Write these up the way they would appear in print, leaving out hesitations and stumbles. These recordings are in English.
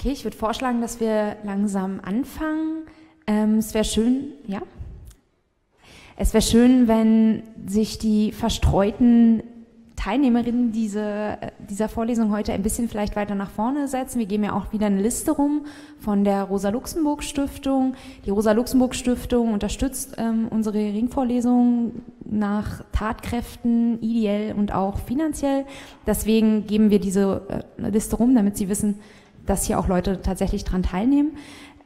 Okay, ich würde vorschlagen, dass wir langsam anfangen. Es wäre schön, ja? Es wäre schön, wenn sich die verstreuten Teilnehmerinnen dieser Vorlesung heute ein bisschen vielleicht weiter nach vorne setzen. Wir geben ja auch wieder eine Liste rum von der Rosa-Luxemburg-Stiftung. Die Rosa-Luxemburg-Stiftung unterstützt unsere Ringvorlesung nach Tatkräften, ideell und auch finanziell. Deswegen geben wir diese Liste rum, damit Sie wissen, dass hier auch Leute tatsächlich dran teilnehmen.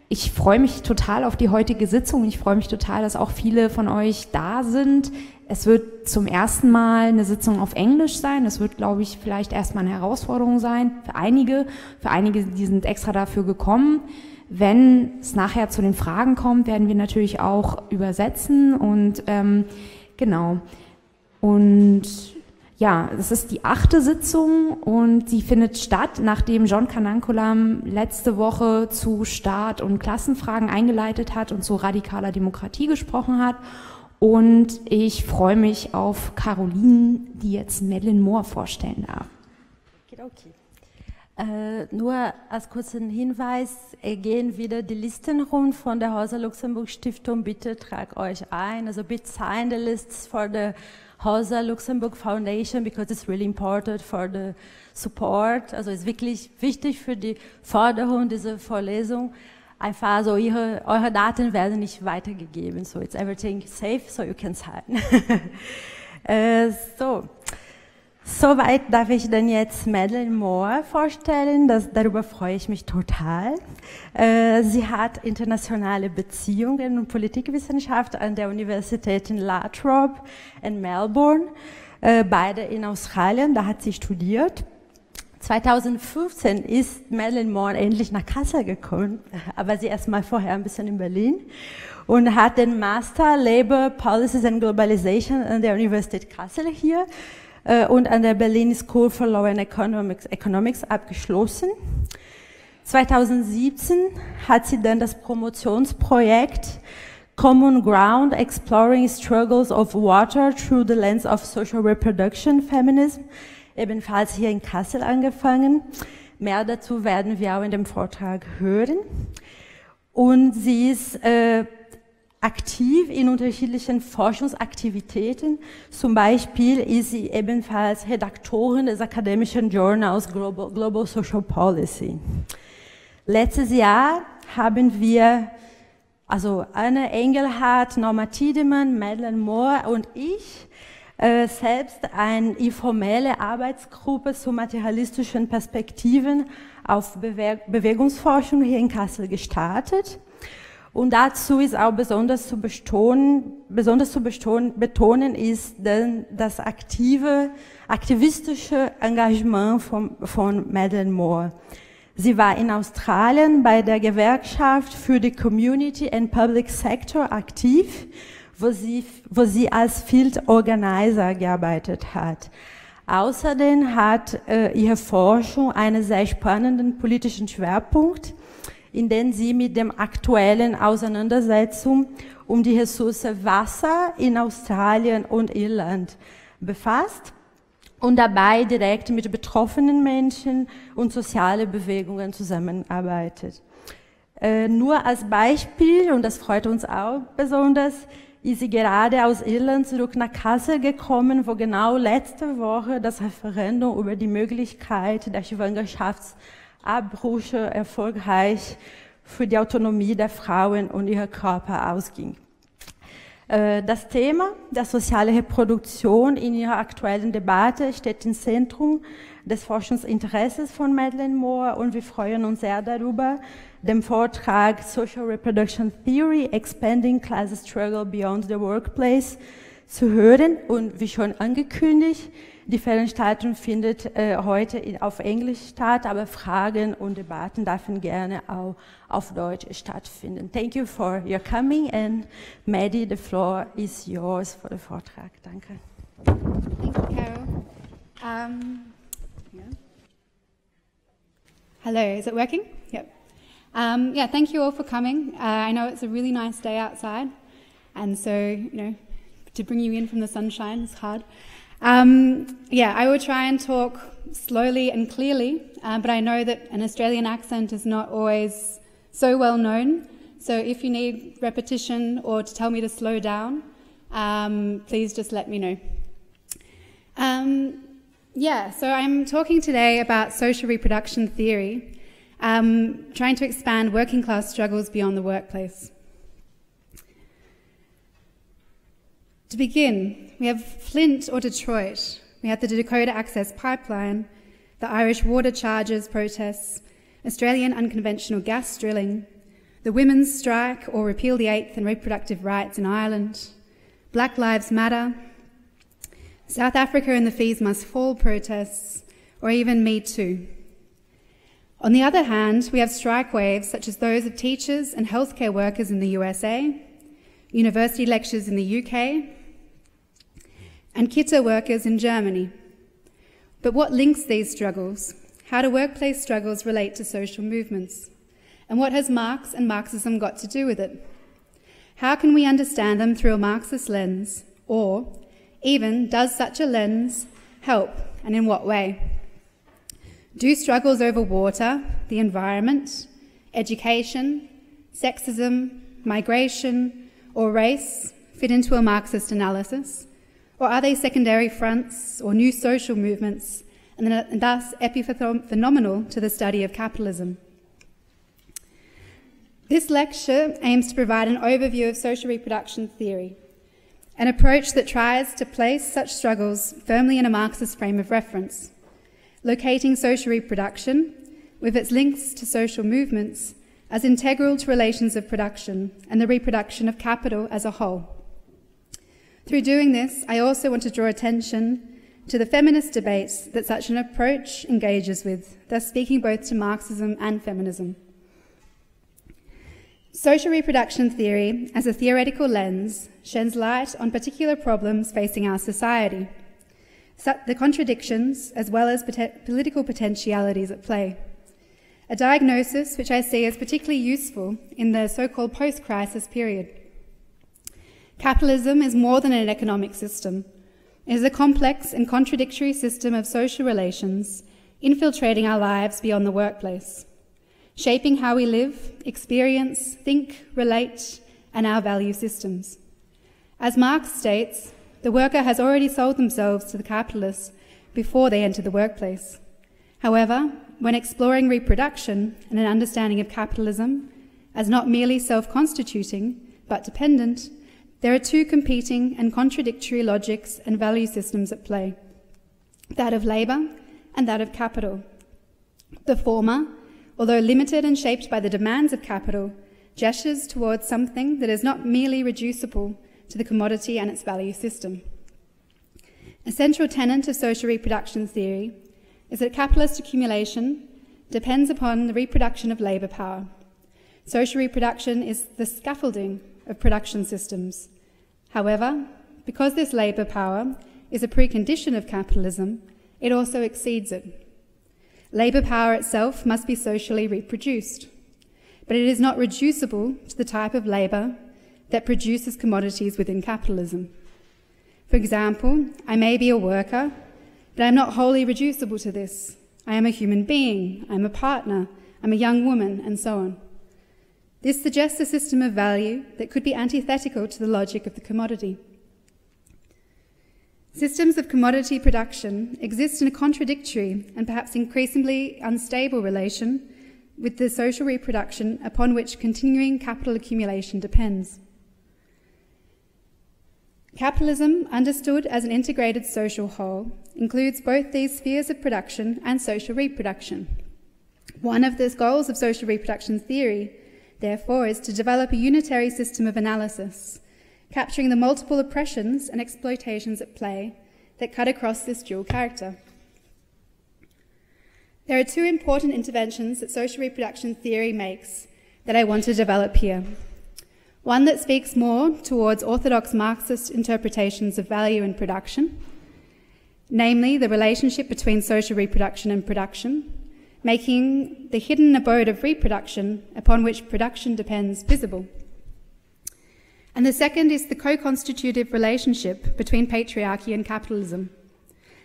Ich freue mich total auf die heutige Sitzung. Ich freue mich total, dass auch viele von euch da sind. Es wird zum ersten Mal eine Sitzung auf Englisch sein. Das wird, glaube ich, vielleicht erstmal eine Herausforderung sein für einige. Für einige, die sind extra dafür gekommen. Wenn es nachher zu den Fragen kommt, werden wir natürlich auch übersetzen. Und genau. Und ja, das ist die 8. Sitzung und sie findet statt, nachdem John Kanankulam letzte Woche zu Staat- und Klassenfragen eingeleitet hat und zu radikaler Demokratie gesprochen hat. Und ich freue mich auf Caroline, die jetzt Madeleine Moore vorstellen darf. Okay. Nur als kurzen Hinweis, gehen wieder die Listen rum von der Rosa-Luxemburg-Stiftung. Bitte tragt euch ein. Also bitte sign the lists for the Rosa-Luxemburg Foundation because it's really important for the support. Also es ist wirklich wichtig für die Förderung dieser Vorlesung. Einfach so, eure Daten werden nicht weitergegeben. So it's everything safe, so you can sign. Soweit darf ich dann jetzt Madeleine Moore vorstellen. Darüber freue ich mich total. Sie hat internationale Beziehungen und Politikwissenschaft an der Universität in La Trobe in Melbourne, beide in Australien, da hat sie studiert. 2015 ist Madeleine Moore endlich nach Kassel gekommen, aber sie erst mal vorher ein bisschen in Berlin und hat den Master Labor Policies and Globalization an der Universität Kassel hier und an der Berlin School for Law and Economics abgeschlossen. 2017 hat sie dann das Promotionsprojekt Common Ground Exploring Struggles of Water Through the Lens of Social Reproduction Feminism ebenfalls hier in Kassel angefangen. Mehr dazu werden wir auch in dem Vortrag hören. Und sie ist aktiv in unterschiedlichen Forschungsaktivitäten. Zum Beispiel ist sie ebenfalls Redaktorin des akademischen Journals Global Social Policy. Letztes Jahr haben wir, also Anne Engelhardt, Norma Tiedemann, Madeleine Moore und ich, selbst eine informelle Arbeitsgruppe zu materialistischen Perspektiven auf Bewegungsforschung hier in Kassel gestartet. Und dazu ist auch besonders zu betonen ist denn das aktivistische Engagement von Madeleine Moore. Sie war in Australien bei der Gewerkschaft für die Community and Public Sector aktiv, wo sie als Field Organizer gearbeitet hat. Außerdem hat ihre Forschung einen sehr spannenden politischen Schwerpunkt, in dem sie mit dem aktuellen Auseinandersetzung um die Ressource Wasser in Australien und Irland befasst und dabei direkt mit betroffenen Menschen und sozialen Bewegungen zusammenarbeitet. Nur als Beispiel, und das freut uns auch besonders, ist sie gerade aus Irland zurück nach Kassel gekommen, wo genau letzte Woche das Referendum über die Möglichkeit der Schwangerschaftsabbrüche erfolgreich für die Autonomie der Frauen und ihrer Körper ausging. Das Thema der sozialen Reproduktion in ihrer aktuellen Debatte steht im Zentrum des Forschungsinteresses von Madeleine Moore und wir freuen uns sehr darüber, den Vortrag Social Reproduction Theory, Expanding Class Struggle Beyond the Workplace zu hören. Und wie schon angekündigt, die Veranstaltung findet heute auf Englisch statt, aber Fragen und Debatten dürfen gerne auch auf Deutsch stattfinden. Thank you for your coming and Maddie, the floor is yours for the Vortrag. Danke. Thank you, Carol. Hello, is it working? Yep. Yeah, thank you all for coming. I know it's a really nice day outside, and so, to bring you in from the sunshine is hard. I will try and talk slowly and clearly, but I know that an Australian accent is not always so well known. So if you need repetition or to tell me to slow down, please just let me know. So I'm talking today about social reproduction theory, trying to expand working class struggles beyond the workplace. To begin, we have Flint or Detroit. We have the Dakota Access Pipeline, the Irish water charges protests, Australian unconventional gas drilling, the women's strike or repeal the Eighth and reproductive rights in Ireland, Black Lives Matter, South Africa and the fees must fall protests, or even Me Too. On the other hand, we have strike waves such as those of teachers and healthcare workers in the USA, university lecturers in the UK, and Kita workers in Germany. But what links these struggles? How do workplace struggles relate to social movements? And what has Marx and Marxism got to do with it? How can we understand them through a Marxist lens? Or, even, does such a lens help, and in what way? Do struggles over water, the environment, education, sexism, migration, or race fit into a Marxist analysis? Or are they secondary fronts or new social movements, and thus epiphenomenal to the study of capitalism? This lecture aims to provide an overview of social reproduction theory, an approach that tries to place such struggles firmly in a Marxist frame of reference, locating social reproduction, with its links to social movements, as integral to relations of production and the reproduction of capital as a whole. Through doing this, I also want to draw attention to the feminist debates that such an approach engages with, thus speaking both to Marxism and feminism. Social reproduction theory, as a theoretical lens, sheds light on particular problems facing our society, the contradictions as well as political potentialities at play. A diagnosis which I see as particularly useful in the so-called post-crisis period. Capitalism is more than an economic system. It is a complex and contradictory system of social relations infiltrating our lives beyond the workplace, shaping how we live, experience, think, relate, and our value systems. As Marx states, the worker has already sold themselves to the capitalists before they enter the workplace. However, when exploring reproduction and an understanding of capitalism as not merely self-constituting, but dependent, there are two competing and contradictory logics and value systems at play, that of labour and that of capital. The former, although limited and shaped by the demands of capital, gestures towards something that is not merely reducible to the commodity and its value system. A central tenet of social reproduction theory is that capitalist accumulation depends upon the reproduction of labour power. Social reproduction is the scaffolding of production systems. However, because this labour power is a precondition of capitalism, it also exceeds it. Labour power itself must be socially reproduced, but it is not reducible to the type of labour that produces commodities within capitalism. For example, I may be a worker, but I am not wholly reducible to this. I am a human being, I am a partner, I am a young woman, and so on. This suggests a system of value that could be antithetical to the logic of the commodity. Systems of commodity production exist in a contradictory and perhaps increasingly unstable relation with the social reproduction upon which continuing capital accumulation depends. Capitalism, understood as an integrated social whole, includes both these spheres of production and social reproduction. One of the goals of social reproduction theory, therefore, is to develop a unitary system of analysis, capturing the multiple oppressions and exploitations at play that cut across this dual character. There are two important interventions that social reproduction theory makes that I want to develop here. One that speaks more towards orthodox Marxist interpretations of value in production, namely the relationship between social reproduction and production, making the hidden abode of reproduction upon which production depends visible. And the second is the co-constitutive relationship between patriarchy and capitalism.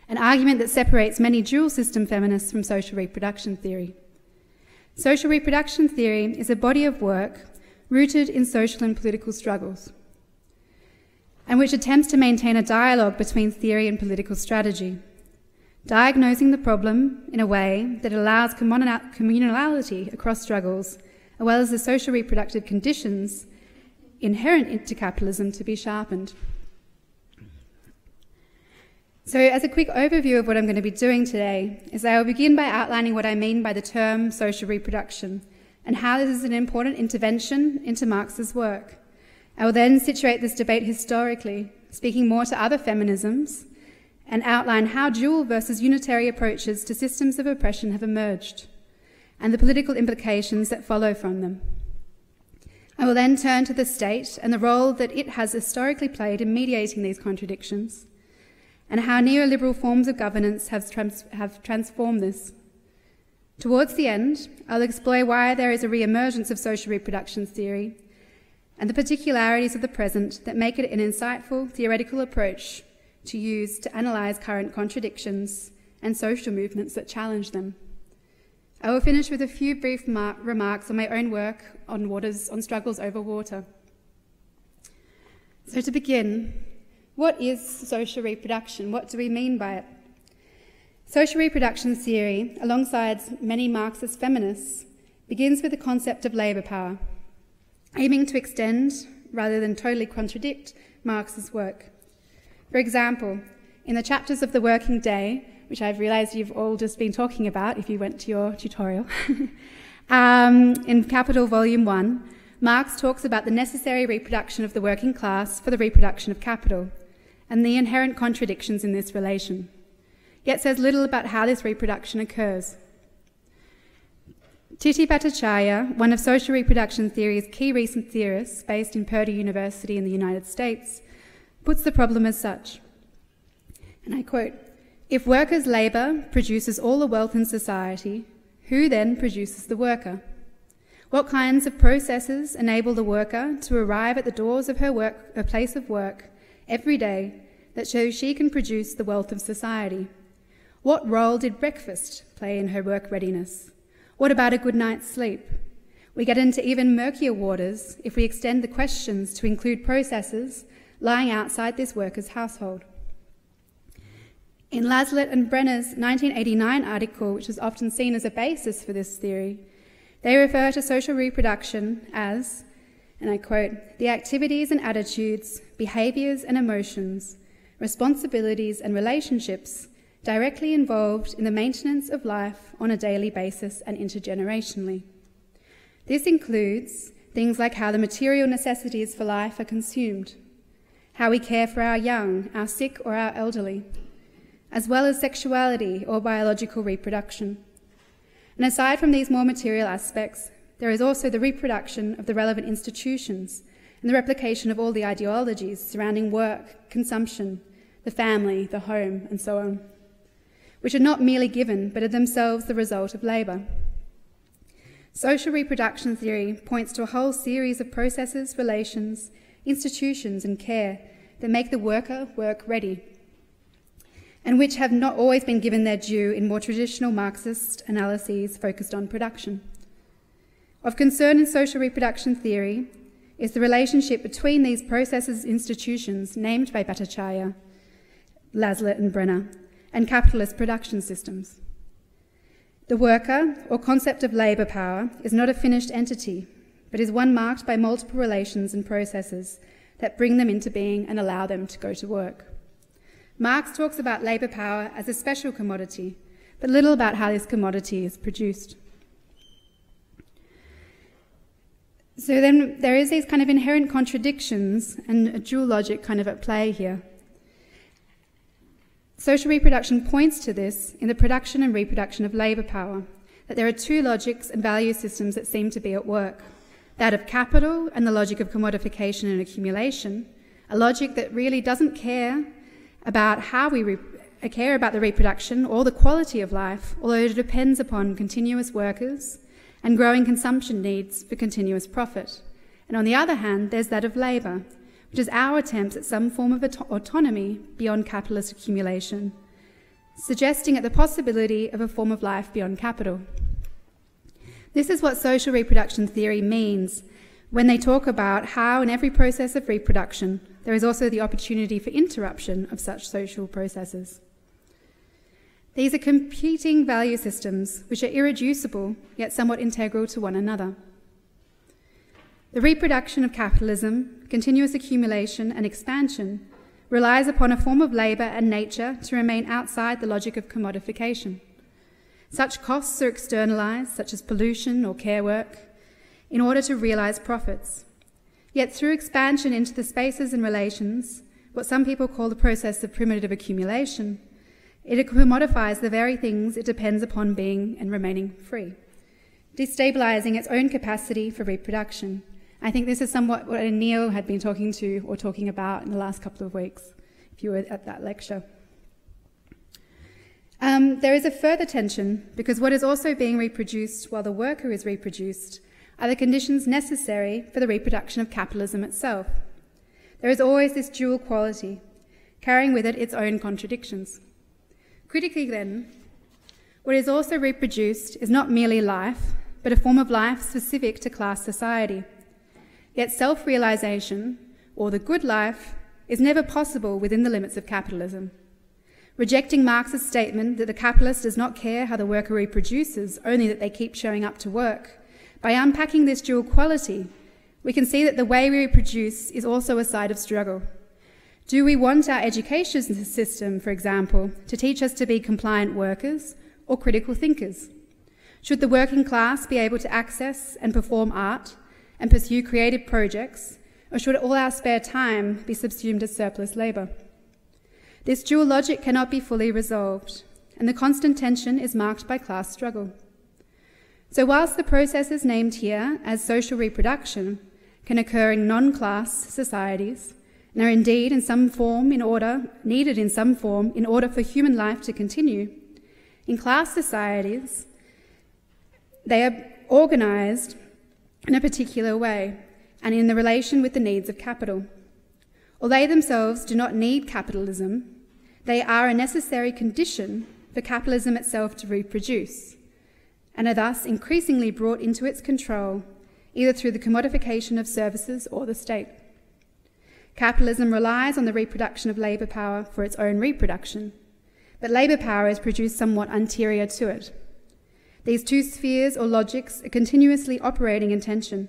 an argument that separates many dual system feminists from social reproduction theory. Social reproduction theory is a body of work rooted in social and political struggles, and which attempts to maintain a dialogue between theory and political strategy, diagnosing the problem in a way that allows communality across struggles, as well as the social reproductive conditions inherent to capitalism to be sharpened. So as a quick overview of what I'm going to be doing today is I will begin by outlining what I mean by the term social reproduction and how this is an important intervention into Marx's work. I will then situate this debate historically, speaking more to other feminisms, and outline how dual versus unitary approaches to systems of oppression have emerged, and the political implications that follow from them. I will then turn to the state and the role that it has historically played in mediating these contradictions, and how neoliberal forms of governance have transformed this. Towards the end, I'll explore why there is a re-emergence of social reproduction theory and the particularities of the present that make it an insightful theoretical approach to use to analyse current contradictions and social movements that challenge them. I will finish with a few brief remarks on my own work on struggles over water. So to begin, what is social reproduction? What do we mean by it? Social reproduction theory, alongside many Marxist feminists, begins with the concept of labour power, aiming to extend, rather than totally contradict, Marx's work. For example, in the chapters of The Working Day, which I've realised you've all just been talking about if you went to your tutorial, in Capital Volume 1, Marx talks about the necessary reproduction of the working class for the reproduction of capital, and the inherent contradictions in this relation, yet says little about how this reproduction occurs. Titi Bhattacharya, one of social reproduction theory's key recent theorists based in Purdue University in the United States, puts the problem as such, and I quote, "If workers' labour produces all the wealth in society, who then produces the worker? What kinds of processes enable the worker to arrive at the doors of her place of work every day that shows she can produce the wealth of society? What role did breakfast play in her work readiness? What about a good night's sleep? We get into even murkier waters if we extend the questions to include processes lying outside this worker's household." In Laslett and Brenner's 1989 article, which is often seen as a basis for this theory, they refer to social reproduction as, and I quote, "the activities and attitudes, behaviours and emotions, responsibilities and relationships directly involved in the maintenance of life on a daily basis and intergenerationally. This includes things like how the material necessities for life are consumed, how we care for our young, our sick or our elderly, as well as sexuality or biological reproduction. And aside from these more material aspects, there is also the reproduction of the relevant institutions and the replication of all the ideologies surrounding work, consumption, the family, the home, and so on, which are not merely given, but are themselves the result of labour. Social reproduction theory points to a whole series of processes, relations, institutions, and care that make the worker work-ready, and which have not always been given their due in more traditional Marxist analyses focused on production. Of concern in social reproduction theory is the relationship between these processes and institutions named by Bhattacharya, Laslett and Brenner, and capitalist production systems. The worker, or concept of labour power, is not a finished entity, but is one marked by multiple relations and processes that bring them into being and allow them to go to work. Marx talks about labour power as a special commodity, but little about how this commodity is produced. So then there is these kind of inherent contradictions and a dual logic kind of at play here. Social reproduction points to this in the production and reproduction of labour power, that there are two logics and value systems that seem to be at work, that of capital and the logic of commodification and accumulation, a logic that really doesn't care about how we care about the reproduction or the quality of life, although it depends upon continuous workers and growing consumption needs for continuous profit. And on the other hand, there's that of labour, which is our attempts at some form of autonomy beyond capitalist accumulation, suggesting the possibility of a form of life beyond capital. This is what social reproduction theory means when they talk about how in every process of reproduction there is also the opportunity for interruption of such social processes. These are competing value systems which are irreducible yet somewhat integral to one another. The reproduction of capitalism, continuous accumulation and expansion relies upon a form of labour and nature to remain outside the logic of commodification. Such costs are externalised, such as pollution or care work, in order to realise profits. Yet through expansion into the spaces and relations, what some people call the process of primitive accumulation, it commodifies the very things it depends upon being and remaining free, destabilising its own capacity for reproduction. I think this is somewhat what Neil had been talking about in the last couple of weeks, if you were at that lecture. There is a further tension because what is also being reproduced while the worker is reproduced are the conditions necessary for the reproduction of capitalism itself. There is always this dual quality, carrying with it its own contradictions. Critically then, what is also reproduced is not merely life, but a form of life specific to class society. Yet self-realisation, or the good life, is never possible within the limits of capitalism. Rejecting Marx's statement that the capitalist does not care how the worker reproduces, only that they keep showing up to work, by unpacking this dual quality, we can see that the way we reproduce is also a side of struggle. Do we want our education system, for example, to teach us to be compliant workers or critical thinkers? Should the working class be able to access and perform art and pursue creative projects, or should all our spare time be subsumed as surplus labour? This dual logic cannot be fully resolved, and the constant tension is marked by class struggle. So whilst the processes named here as social reproduction can occur in non-class societies, and are indeed in some form needed in some form in order for human life to continue, in class societies, they are organised in a particular way and in the relation with the needs of capital. Although they themselves do not need capitalism, they are a necessary condition for capitalism itself to reproduce, and are thus increasingly brought into its control, either through the commodification of services or the state. Capitalism relies on the reproduction of labour power for its own reproduction, but labour power is produced somewhat anterior to it. These two spheres or logics are continuously operating in tension: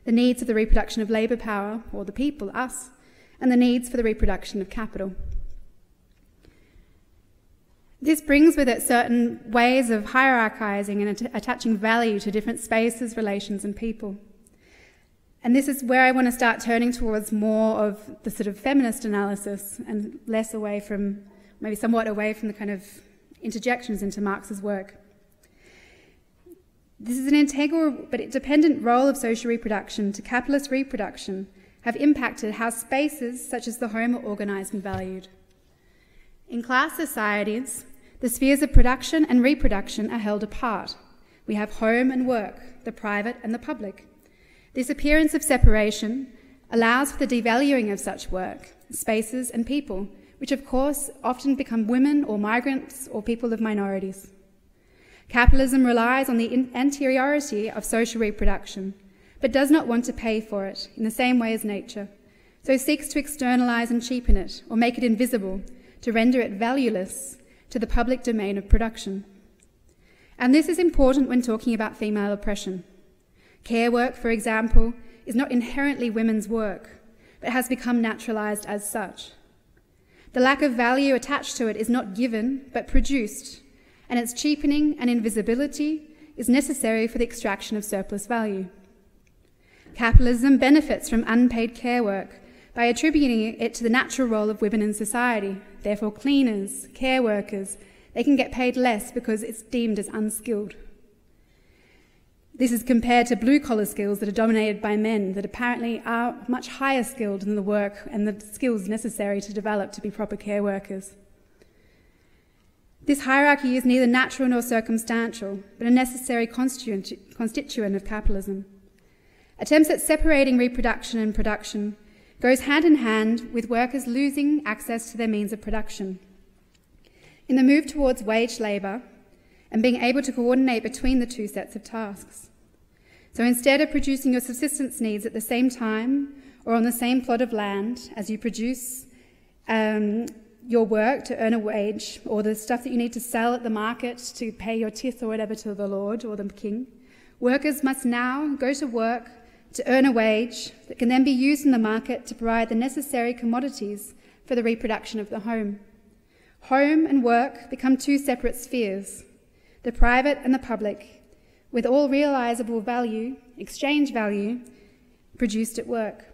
the needs of the reproduction of labour power, or the people, us, and the needs for the reproduction of capital. This brings with it certain ways of hierarchizing and attaching value to different spaces, relations, and people. And this is where I want to start turning towards more of the sort of feminist analysis and less away from, maybe somewhat away from the kind of interjections into Marx's work. This is an integral but dependent role of social reproduction to capitalist reproduction have impacted how spaces such as the home are organised and valued. In class societies, the spheres of production and reproduction are held apart. We have home and work, the private and the public. This appearance of separation allows for the devaluing of such work, spaces and people, which of course often become women or migrants or people of minorities. Capitalism relies on the anteriority of social reproduction, but does not want to pay for it in the same way as nature, so seeks to externalise and cheapen it or make it invisible to render it valueless to the public domain of production. And this is important when talking about female oppression. Care work, for example, is not inherently women's work, but has become naturalised as such. The lack of value attached to it is not given, but produced, and its cheapening and invisibility is necessary for the extraction of surplus value. Capitalism benefits from unpaid care work by attributing it to the natural role of women in society. Therefore, cleaners, care workers, they can get paid less because it's deemed as unskilled. This is compared to blue-collar skills that are dominated by men that apparently are much higher skilled than the work and the skills necessary to develop to be proper care workers. This hierarchy is neither natural nor circumstantial, but a necessary constituent of capitalism. Attempts at separating reproduction and production goes hand in hand with workers losing access to their means of production. in the move towards wage labour and being able to coordinate between the two sets of tasks. So instead of producing your subsistence needs at the same time or on the same plot of land as you produce your work to earn a wage, or the stuff that you need to sell at the market to pay your tithe or whatever to the Lord or the king, workers must now go to work to earn a wage that can then be used in the market to provide the necessary commodities for the reproduction of the home. Home and work become two separate spheres, the private and the public, with all realisable value, exchange value, produced at work.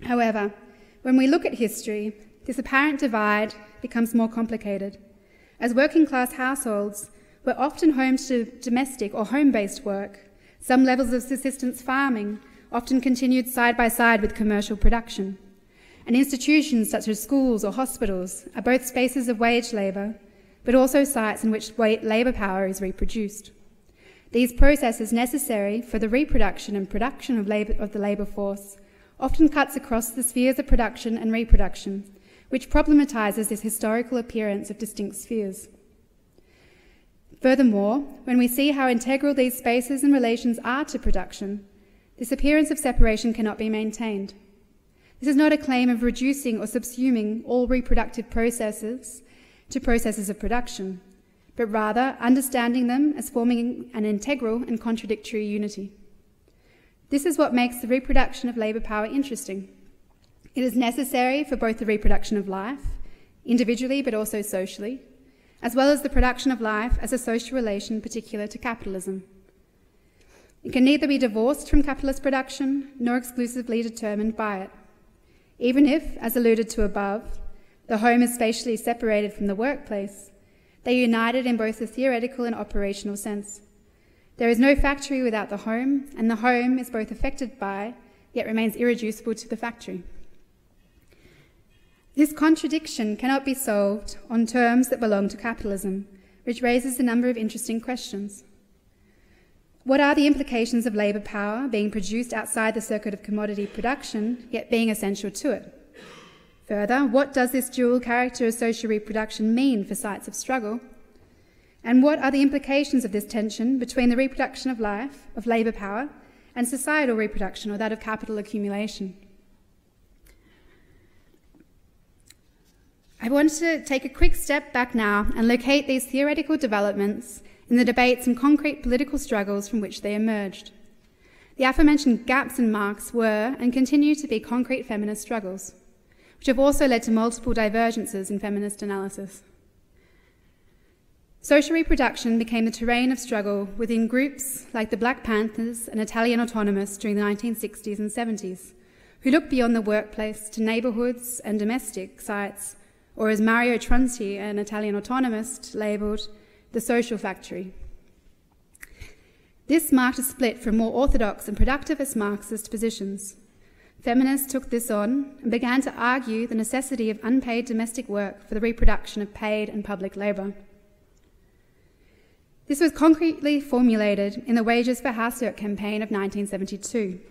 However, when we look at history, this apparent divide becomes more complicated, as working-class households were often home to domestic or home-based work. Some levels of subsistence farming often continued side by side with commercial production, and institutions such as schools or hospitals are both spaces of wage labour, but also sites in which labour power is reproduced. These processes necessary for the reproduction and production of the labour force often cuts across the spheres of production and reproduction, which problematises this historical appearance of distinct spheres. Furthermore, when we see how integral these spaces and relations are to production, this appearance of separation cannot be maintained. This is not a claim of reducing or subsuming all reproductive processes to processes of production, but rather understanding them as forming an integral and contradictory unity. This is what makes the reproduction of labour power interesting. It is necessary for both the reproduction of life, individually but also socially, as well as the production of life as a social relation particular to capitalism. It can neither be divorced from capitalist production nor exclusively determined by it. Even if, as alluded to above, the home is spatially separated from the workplace, they are united in both the theoretical and operational sense. There is no factory without the home, and the home is both affected by, yet remains irreducible to the factory. This contradiction cannot be solved on terms that belong to capitalism, which raises a number of interesting questions. What are the implications of labour power being produced outside the circuit of commodity production, yet being essential to it? Further, what does this dual character of social reproduction mean for sites of struggle? And what are the implications of this tension between the reproduction of life, of labour power, and societal reproduction, or that of capital accumulation? I want to take a quick step back now and locate these theoretical developments in the debates and concrete political struggles from which they emerged. The aforementioned gaps in Marx were and continue to be concrete feminist struggles, which have also led to multiple divergences in feminist analysis. Social reproduction became the terrain of struggle within groups like the Black Panthers and Italian autonomists during the 1960s and 70s, who looked beyond the workplace to neighbourhoods and domestic sites, or as Mario Tronti, an Italian autonomist, labelled, the social factory. This marked a split from more orthodox and productivist Marxist positions. Feminists took this on and began to argue the necessity of unpaid domestic work for the reproduction of paid and public labour. This was concretely formulated in the Wages for Housework campaign of 1972,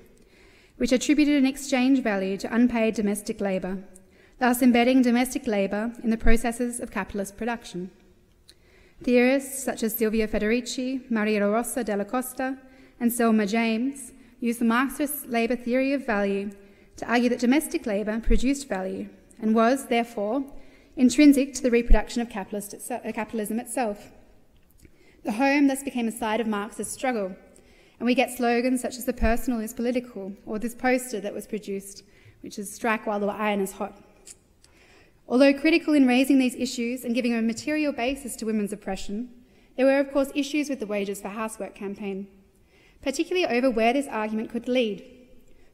which attributed an exchange value to unpaid domestic labour, thus embedding domestic labour in the processes of capitalist production. Theorists such as Silvia Federici, Maria Rosa della Costa, and Selma James used the Marxist labour theory of value to argue that domestic labour produced value and was, therefore, intrinsic to the reproduction of capitalism itself. The home thus became a side of Marxist struggle, and we get slogans such as "the personal is political," or this poster that was produced, which is "strike while the iron is hot." Although critical in raising these issues and giving a material basis to women's oppression, there were of course issues with the Wages for Housework campaign, particularly over where this argument could lead.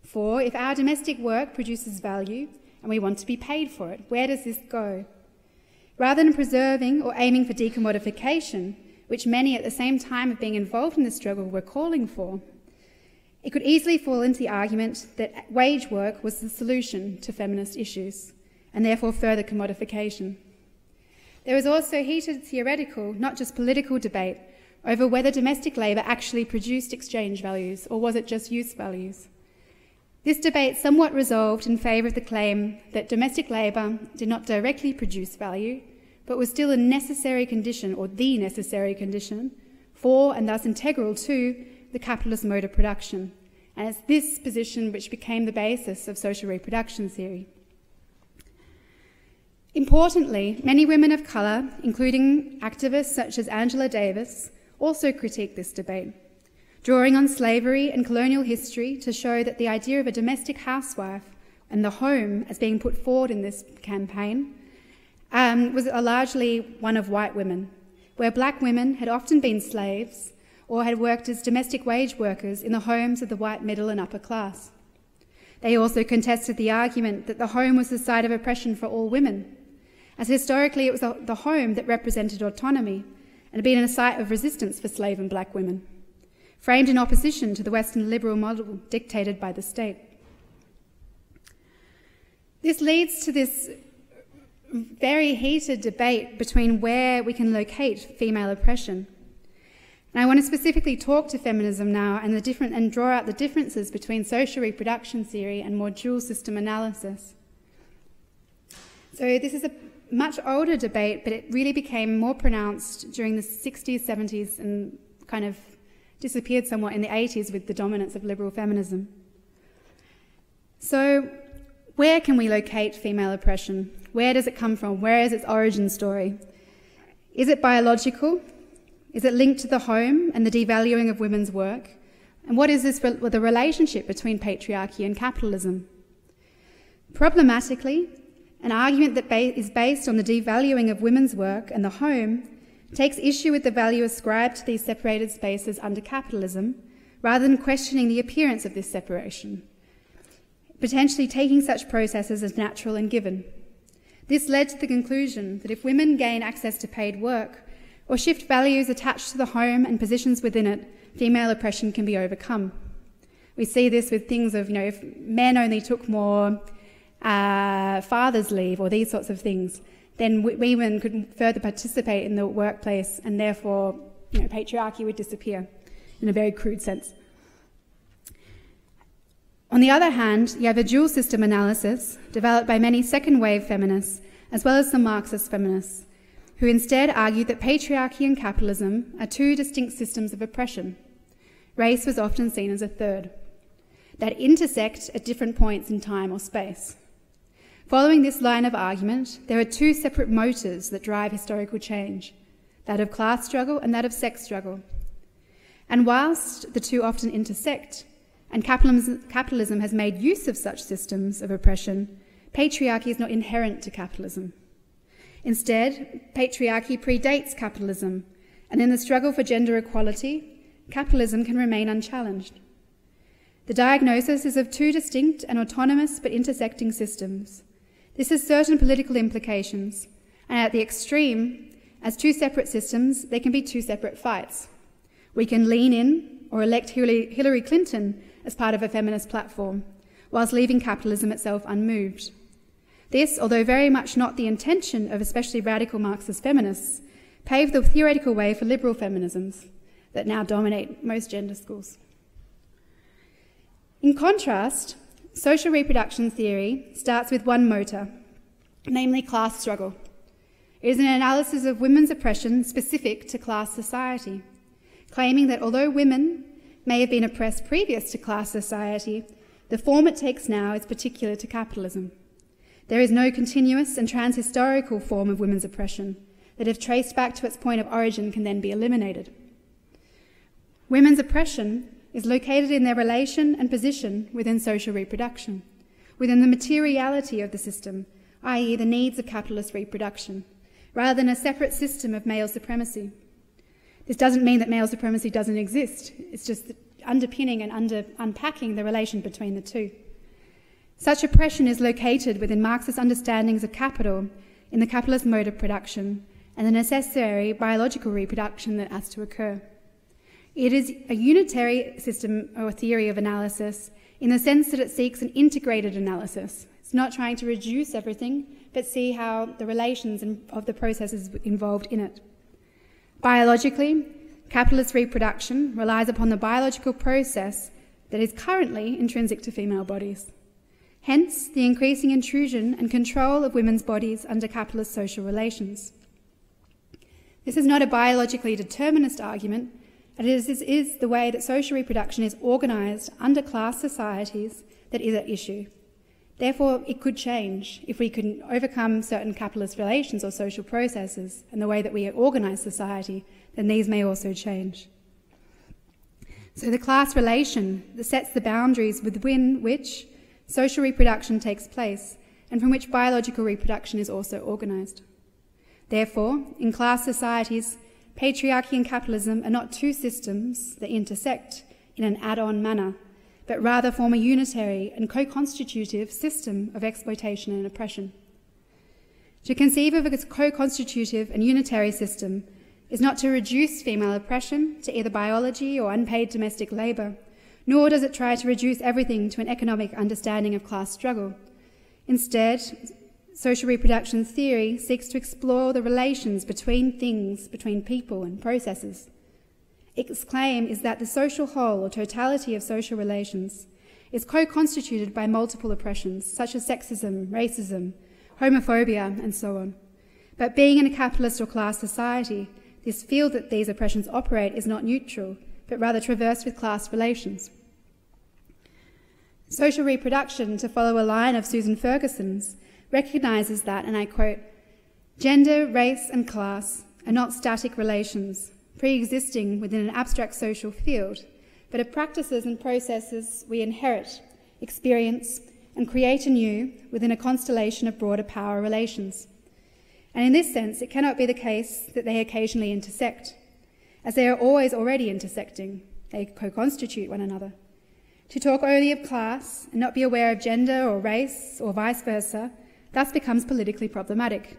For if our domestic work produces value and we want to be paid for it, where does this go? Rather than preserving or aiming for decommodification, which many at the same time of being involved in the struggle were calling for, it could easily fall into the argument that wage work was the solution to feminist issues, and therefore further commodification. There was also heated theoretical, not just political, debate over whether domestic labour actually produced exchange values, or was it just use values. This debate somewhat resolved in favour of the claim that domestic labour did not directly produce value, but was still a necessary condition, or the necessary condition, for and thus integral to the capitalist mode of production. And it's this position which became the basis of social reproduction theory. Importantly, many women of colour, including activists such as Angela Davis, also critique this debate, drawing on slavery and colonial history to show that the idea of a domestic housewife and the home as being put forward in this campaign was largely one of white women, where black women had often been slaves or had worked as domestic wage workers in the homes of the white middle and upper class. They also contested the argument that the home was the site of oppression for all women, as historically it was the home that represented autonomy and had been a site of resistance for slave and black women, framed in opposition to the Western liberal model dictated by the state. This leads to this very heated debate between where we can locate female oppression. And I want to specifically talk to feminism now and draw out the differences between social reproduction theory and more dual system analysis. So this is a much older debate, but it really became more pronounced during the 60s, 70s, and kind of disappeared somewhat in the 80s with the dominance of liberal feminism. So where can we locate female oppression? Where does it come from? Where is its origin story? Is it biological? Is it linked to the home and the devaluing of women's work? And what is the relationship between patriarchy and capitalism? Problematically, an argument that is based on the devaluing of women's work and the home takes issue with the value ascribed to these separated spaces under capitalism, rather than questioning the appearance of this separation, potentially taking such processes as natural and given. This led to the conclusion that if women gain access to paid work or shift values attached to the home and positions within it, female oppression can be overcome. We see this with things of, if men only took more father's leave or these sorts of things, then women could further participate in the workplace and therefore patriarchy would disappear in a very crude sense. On the other hand, you have a dual system analysis developed by many second-wave feminists as well as some Marxist feminists, who instead argued that patriarchy and capitalism are two distinct systems of oppression. Race was often seen as a third, that intersect at different points in time or space. Following this line of argument, there are two separate motors that drive historical change, that of class struggle and that of sex struggle. And whilst the two often intersect, and capitalism has made use of such systems of oppression, patriarchy is not inherent to capitalism. Instead, patriarchy predates capitalism, and in the struggle for gender equality, capitalism can remain unchallenged. The diagnosis is of two distinct and autonomous but intersecting systems. This has certain political implications, and at the extreme, as two separate systems, there can be two separate fights. We can lean in or elect Hillary Clinton as part of a feminist platform, whilst leaving capitalism itself unmoved. This, although very much not the intention of especially radical Marxist feminists, paved the theoretical way for liberal feminisms that now dominate most gender schools. In contrast, social reproduction theory starts with one motor, namely class struggle. It is an analysis of women's oppression specific to class society, claiming that although women may have been oppressed previous to class society, the form it takes now is particular to capitalism. There is no continuous and transhistorical form of women's oppression that, if traced back to its point of origin, can then be eliminated. Women's oppression is located in their relation and position within social reproduction, within the materiality of the system, i.e. the needs of capitalist reproduction, rather than a separate system of male supremacy. This doesn't mean that male supremacy doesn't exist, it's just underpinning and unpacking the relation between the two. Such oppression is located within Marxist understandings of capital in the capitalist mode of production and the necessary biological reproduction that has to occur. It is a unitary system or theory of analysis in the sense that it seeks an integrated analysis. It's not trying to reduce everything, but see how the relations of the processes involved in it. Biologically, capitalist reproduction relies upon the biological process that is currently intrinsic to female bodies. Hence, the increasing intrusion and control of women's bodies under capitalist social relations. This is not a biologically determinist argument, and it is the way that social reproduction is organised under class societies that is at issue. Therefore, it could change if we can overcome certain capitalist relations or social processes and the way that we organise society, then these may also change. So the class relation that sets the boundaries within which social reproduction takes place and from which biological reproduction is also organised. Therefore, in class societies, patriarchy and capitalism are not two systems that intersect in an add-on manner, but rather form a unitary and co-constitutive system of exploitation and oppression. To conceive of a co-constitutive and unitary system is not to reduce female oppression to either biology or unpaid domestic labour, nor does it try to reduce everything to an economic understanding of class struggle. Instead, social reproduction theory seeks to explore the relations between things, between people and processes. Its claim is that the social whole or totality of social relations is co-constituted by multiple oppressions, such as sexism, racism, homophobia, and so on. But being in a capitalist or class society, this field that these oppressions operate is not neutral, but rather traversed with class relations. Social reproduction, to follow a line of Susan Ferguson's, recognises that, and I quote, "Gender, race and class are not static relations, pre-existing within an abstract social field, but are practices and processes we inherit, experience and create anew within a constellation of broader power relations. And in this sense, it cannot be the case that they occasionally intersect, as they are always already intersecting. They co-constitute one another. To talk only of class and not be aware of gender or race or vice versa thus becomes politically problematic."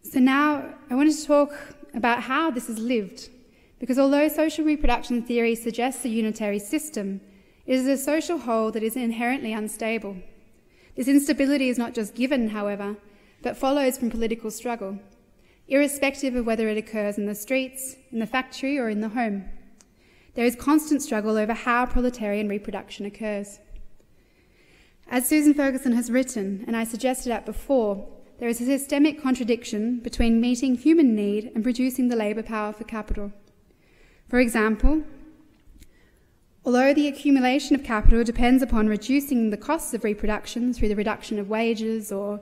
So now I wanted to talk about how this is lived, because although social reproduction theory suggests a unitary system, it is a social whole that is inherently unstable. This instability is not just given, however, but follows from political struggle, irrespective of whether it occurs in the streets, in the factory, or in the home. There is constant struggle over how proletarian reproduction occurs. As Susan Ferguson has written, and I suggested that before, there is a systemic contradiction between meeting human need and producing the labour power for capital. For example, although the accumulation of capital depends upon reducing the costs of reproduction through the reduction of wages or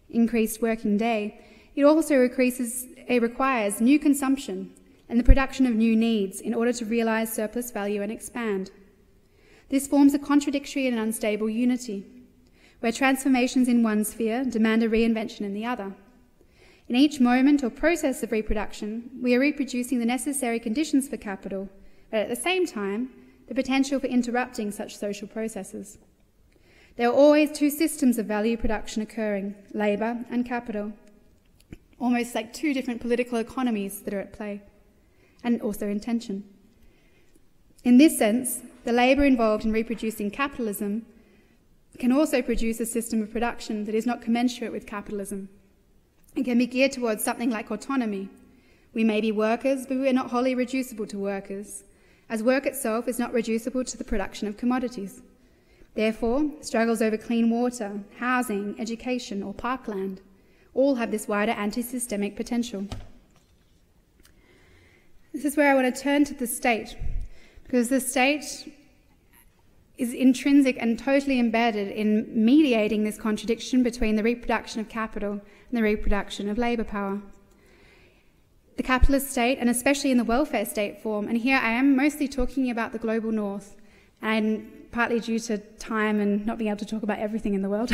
increased working day, it also requires new consumption and the production of new needs in order to realise surplus value and expand. This forms a contradictory and unstable unity, where transformations in one sphere demand a reinvention in the other. In each moment or process of reproduction, we are reproducing the necessary conditions for capital, but at the same time, the potential for interrupting such social processes. There are always two systems of value production occurring, labour and capital, almost like two different political economies that are at play, and also in tension. In this sense, the labour involved in reproducing capitalism can also produce a system of production that is not commensurate with capitalism. It can be geared towards something like autonomy. We may be workers, but we are not wholly reducible to workers, as work itself is not reducible to the production of commodities. Therefore, struggles over clean water, housing, education, or parkland all have this wider anti-systemic potential. This is where I want to turn to the state, because the state is intrinsic and totally embedded in mediating this contradiction between the reproduction of capital and the reproduction of labour power. The capitalist state, and especially in the welfare state form, and here I am mostly talking about the global north, and partly due to time and not being able to talk about everything in the world,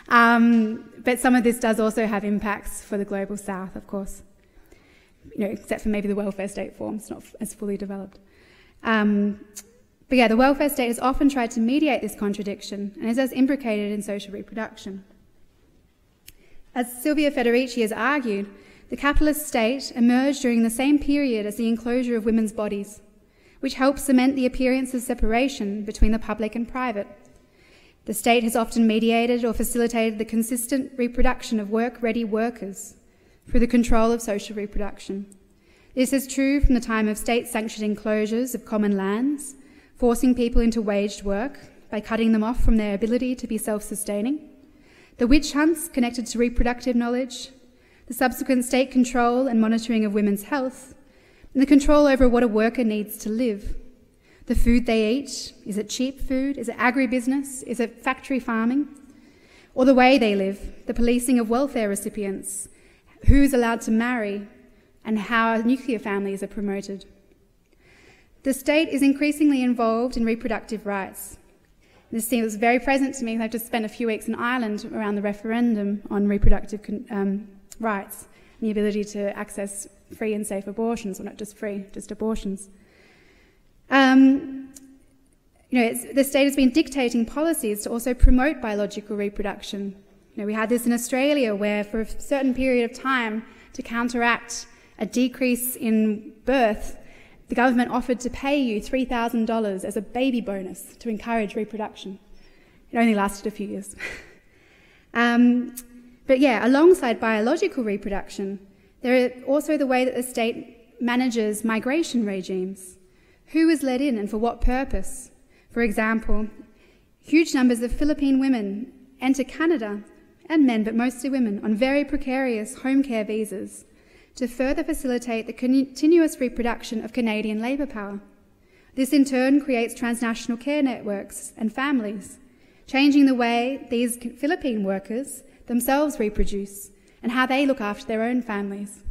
but some of this does also have impacts for the global south, of course. Except for maybe the welfare state form, it's not as fully developed. But yeah, the welfare state has often tried to mediate this contradiction and is thus imbricated in social reproduction. As Silvia Federici has argued, the capitalist state emerged during the same period as the enclosure of women's bodies, which helped cement the appearance of separation between the public and private. The state has often mediated or facilitated the consistent reproduction of work-ready workers through the control of social reproduction. This is true from the time of state-sanctioned enclosures of common lands, forcing people into waged work by cutting them off from their ability to be self-sustaining, the witch hunts connected to reproductive knowledge, the subsequent state control and monitoring of women's health, and the control over what a worker needs to live. The food they eat, is it cheap food? Is it agribusiness? Is it factory farming? Or the way they live, the policing of welfare recipients, who's allowed to marry, and how nuclear families are promoted. The state is increasingly involved in reproductive rights. This was very present to me. I've just spent a few weeks in Ireland around the referendum on reproductive rights and the ability to access free and safe abortions, or not just free, just abortions. The state has been dictating policies to also promote biological reproduction. We had this in Australia, where for a certain period of time, to counteract a decrease in birth, the government offered to pay you $3,000 as a baby bonus to encourage reproduction. It only lasted a few years. But yeah, alongside biological reproduction, there is also the way that the state manages migration regimes. Who is let in and for what purpose? For example, huge numbers of Philippine women enter Canada, and men, but mostly women, on very precarious home care visas to further facilitate the continuous reproduction of Canadian labour power. This in turn creates transnational care networks and families, changing the way these Philippine workers themselves reproduce and how they look after their own families.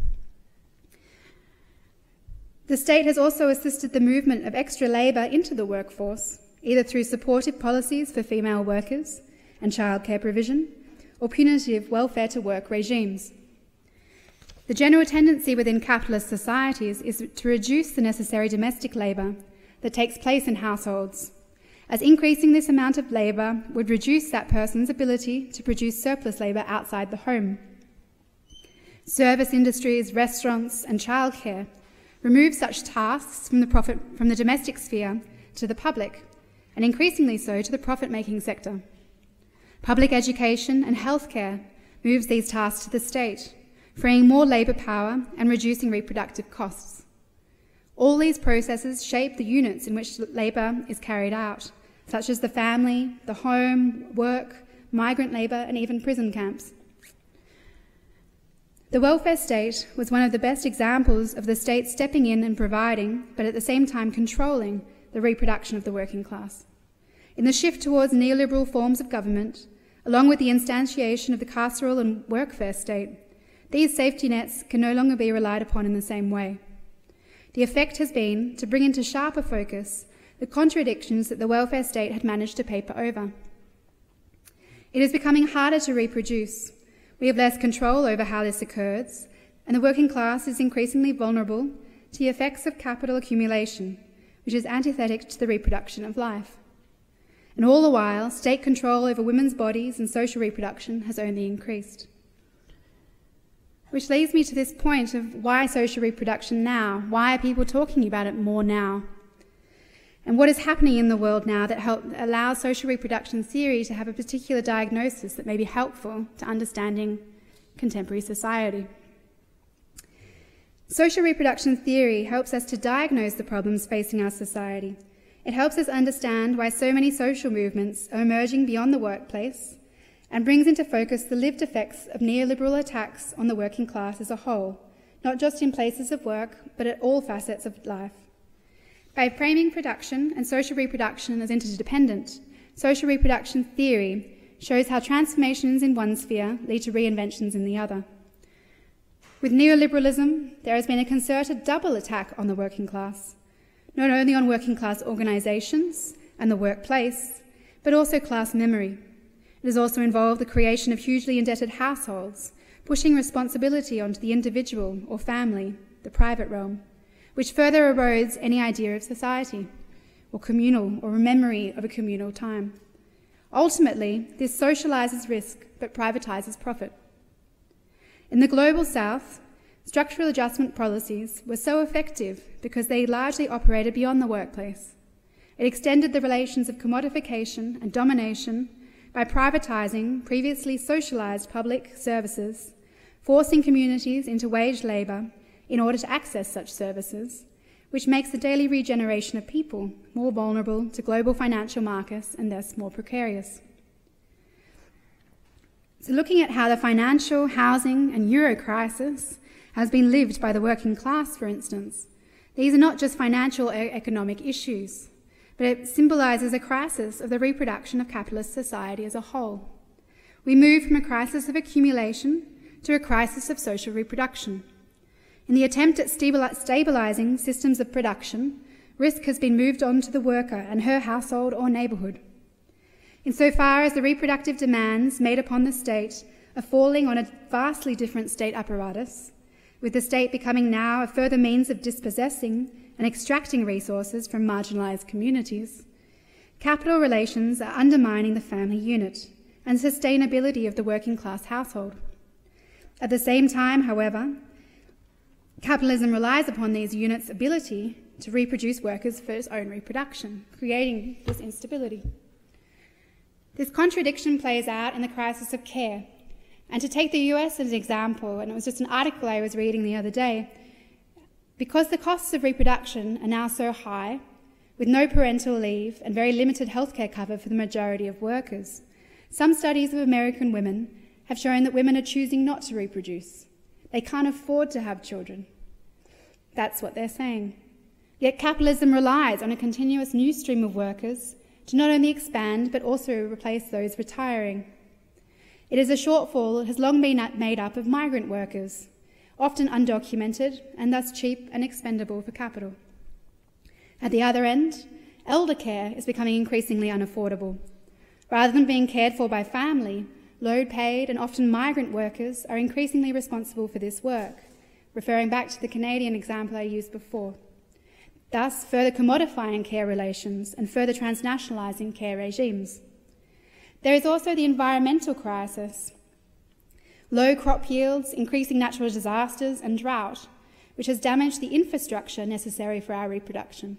The state has also assisted the movement of extra labour into the workforce, either through supportive policies for female workers and childcare provision, or punitive welfare-to-work regimes. The general tendency within capitalist societies is to reduce the necessary domestic labour that takes place in households, as increasing this amount of labour would reduce that person's ability to produce surplus labour outside the home. Service industries, restaurants and childcare remove such tasks from the domestic sphere to the public, and increasingly so to the profit-making sector. Public education and healthcare moves these tasks to the state, freeing more labour power and reducing reproductive costs. All these processes shape the units in which labour is carried out, such as the family, the home, work, migrant labour, and even prison camps. The welfare state was one of the best examples of the state stepping in and providing, but at the same time controlling, the reproduction of the working class. In the shift towards neoliberal forms of government, along with the instantiation of the carceral and workfare state, these safety nets can no longer be relied upon in the same way. The effect has been to bring into sharper focus the contradictions that the welfare state had managed to paper over. It is becoming harder to reproduce. We have less control over how this occurs, and the working class is increasingly vulnerable to the effects of capital accumulation, which is antithetic to the reproduction of life. And all the while, state control over women's bodies and social reproduction has only increased. Which leads me to this point of why social reproduction now? Why are people talking about it more now? And what is happening in the world now that allows social reproduction theory to have a particular diagnosis that may be helpful to understanding contemporary society? Social reproduction theory helps us to diagnose the problems facing our society. It helps us understand why so many social movements are emerging beyond the workplace, and brings into focus the lived effects of neoliberal attacks on the working class as a whole, not just in places of work, but at all facets of life. By framing production and social reproduction as interdependent, social reproduction theory shows how transformations in one sphere lead to reinventions in the other. With neoliberalism, there has been a concerted double attack on the working class, not only on working class organisations and the workplace, but also class memory. It has also involved the creation of hugely indebted households, pushing responsibility onto the individual or family, the private realm, which further erodes any idea of society, or communal, or a memory of a communal time. Ultimately, this socialises risk, but privatises profit. In the Global South, structural adjustment policies were so effective because they largely operated beyond the workplace. It extended the relations of commodification and domination by privatising previously socialised public services, forcing communities into wage labour in order to access such services, which makes the daily regeneration of people more vulnerable to global financial markets and thus more precarious. So looking at how the financial, housing and euro crisis has been lived by the working class, for instance, these are not just financial or economic issues, but it symbolises a crisis of the reproduction of capitalist society as a whole. We move from a crisis of accumulation to a crisis of social reproduction. In the attempt at stabilising systems of production, risk has been moved on to the worker and her household or neighbourhood. Insofar as the reproductive demands made upon the state are falling on a vastly different state apparatus, with the state becoming now a further means of dispossessing and extracting resources from marginalised communities, capital relations are undermining the family unit and sustainability of the working class household. At the same time, however, capitalism relies upon these units' ability to reproduce workers for its own reproduction, creating this instability. This contradiction plays out in the crisis of care. And to take the US as an example, and it was just an article I was reading the other day, because the costs of reproduction are now so high, with no parental leave and very limited healthcare cover for the majority of workers, some studies of American women have shown that women are choosing not to reproduce. They can't afford to have children. That's what they're saying. Yet capitalism relies on a continuous new stream of workers to not only expand but also replace those retiring. It is a shortfall that has long been made up of migrant workers, often undocumented and thus cheap and expendable for capital. At the other end, elder care is becoming increasingly unaffordable. Rather than being cared for by family, low-paid and often migrant workers are increasingly responsible for this work, referring back to the Canadian example I used before, thus further commodifying care relations and further transnationalising care regimes. There is also the environmental crisis. Low crop yields, increasing natural disasters and drought, which has damaged the infrastructure necessary for our reproduction.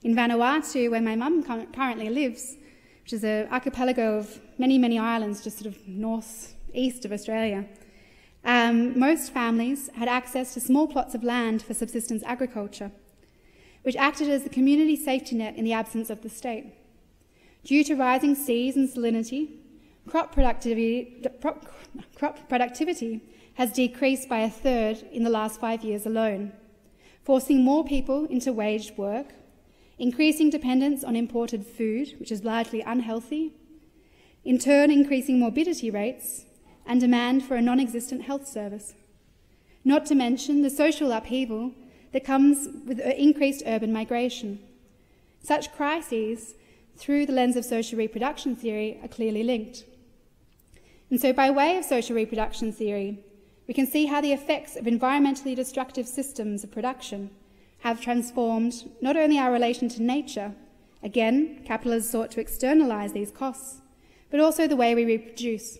In Vanuatu, where my mum currently lives, which is an archipelago of many, many islands just sort of north-east of Australia, most families had access to small plots of land for subsistence agriculture, which acted as the community safety net in the absence of the state. Due to rising seas and salinity, crop productivity has decreased by a third in the last 5 years alone, forcing more people into waged work, increasing dependence on imported food, which is largely unhealthy, in turn increasing morbidity rates and demand for a non-existent health service. Not to mention the social upheaval that comes with increased urban migration. Such crises, through the lens of social reproduction theory, are clearly linked. And so by way of social reproduction theory, we can see how the effects of environmentally destructive systems of production have transformed not only our relation to nature, again, capitalists sought to externalise these costs, but also the way we reproduce.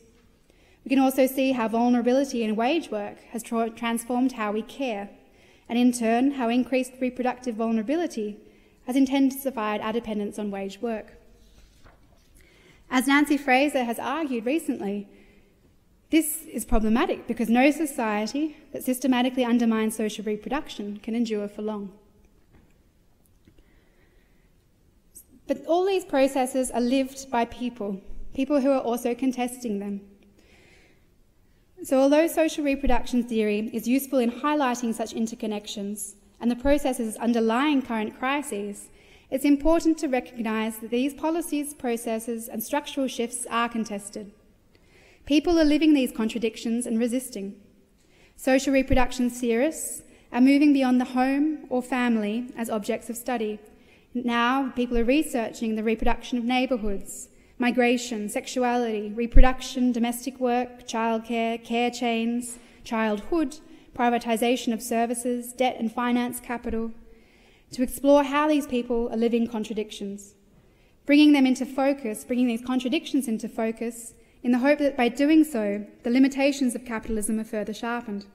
We can also see how vulnerability in wage work has transformed how we care, and in turn, how increased reproductive vulnerability has intensified our dependence on wage work. As Nancy Fraser has argued recently, this is problematic because no society that systematically undermines social reproduction can endure for long. But all these processes are lived by people who are also contesting them. So although social reproduction theory is useful in highlighting such interconnections and the processes underlying current crises, it's important to recognise that these policies, processes and structural shifts are contested. People are living these contradictions and resisting. Social reproduction theorists are moving beyond the home or family as objects of study. Now people are researching the reproduction of neighbourhoods, migration, sexuality, reproduction, domestic work, childcare, care chains, childhood, privatisation of services, debt and finance capital, to explore how these people are living contradictions, bringing them into focus, bringing these contradictions into focus, in the hope that by doing so, the limitations of capitalism are further sharpened.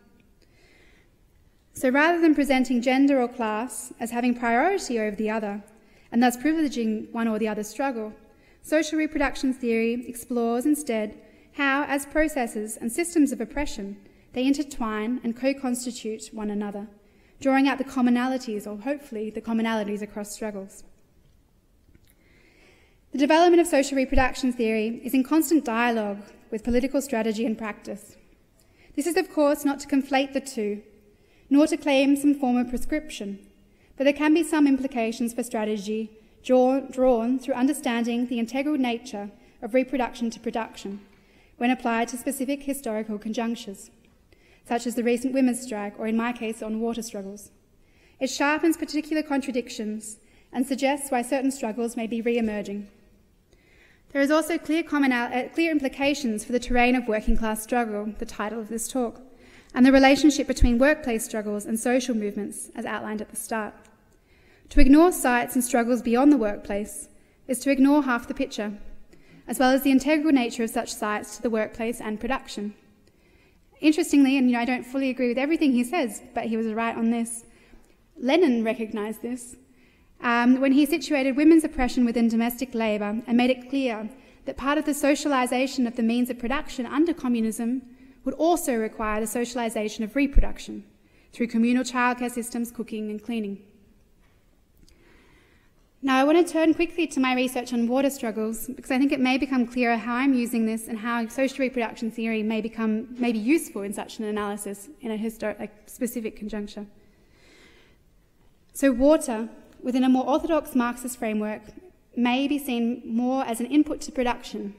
So rather than presenting gender or class as having priority over the other, and thus privileging one or the other struggle, social reproduction theory explores instead how, as processes and systems of oppression, they intertwine and co-constitute one another, drawing out the commonalities, or hopefully the commonalities across struggles. The development of social reproduction theory is in constant dialogue with political strategy and practice. This is, of course, not to conflate the two, nor to claim some form of prescription, but there can be some implications for strategy drawn through understanding the integral nature of reproduction to production when applied to specific historical conjunctures, such as the recent women's strike, or in my case, on water struggles. It sharpens particular contradictions and suggests why certain struggles may be re-emerging. There is also clear implications for the terrain of working class struggle, the title of this talk, and the relationship between workplace struggles and social movements, as outlined at the start. To ignore sites and struggles beyond the workplace is to ignore half the picture, as well as the integral nature of such sites to the workplace and production. Interestingly, and I don't fully agree with everything he says, but he was right on this, Lenin recognised this when he situated women's oppression within domestic labour and made it clear that part of the socialisation of the means of production under communism would also require the socialisation of reproduction through communal childcare systems, cooking and cleaning. Now, I want to turn quickly to my research on water struggles because I think it may become clearer how I'm using this and how social reproduction theory may be useful in such an analysis in a specific conjuncture. So water, within a more orthodox Marxist framework, may be seen more as an input to production.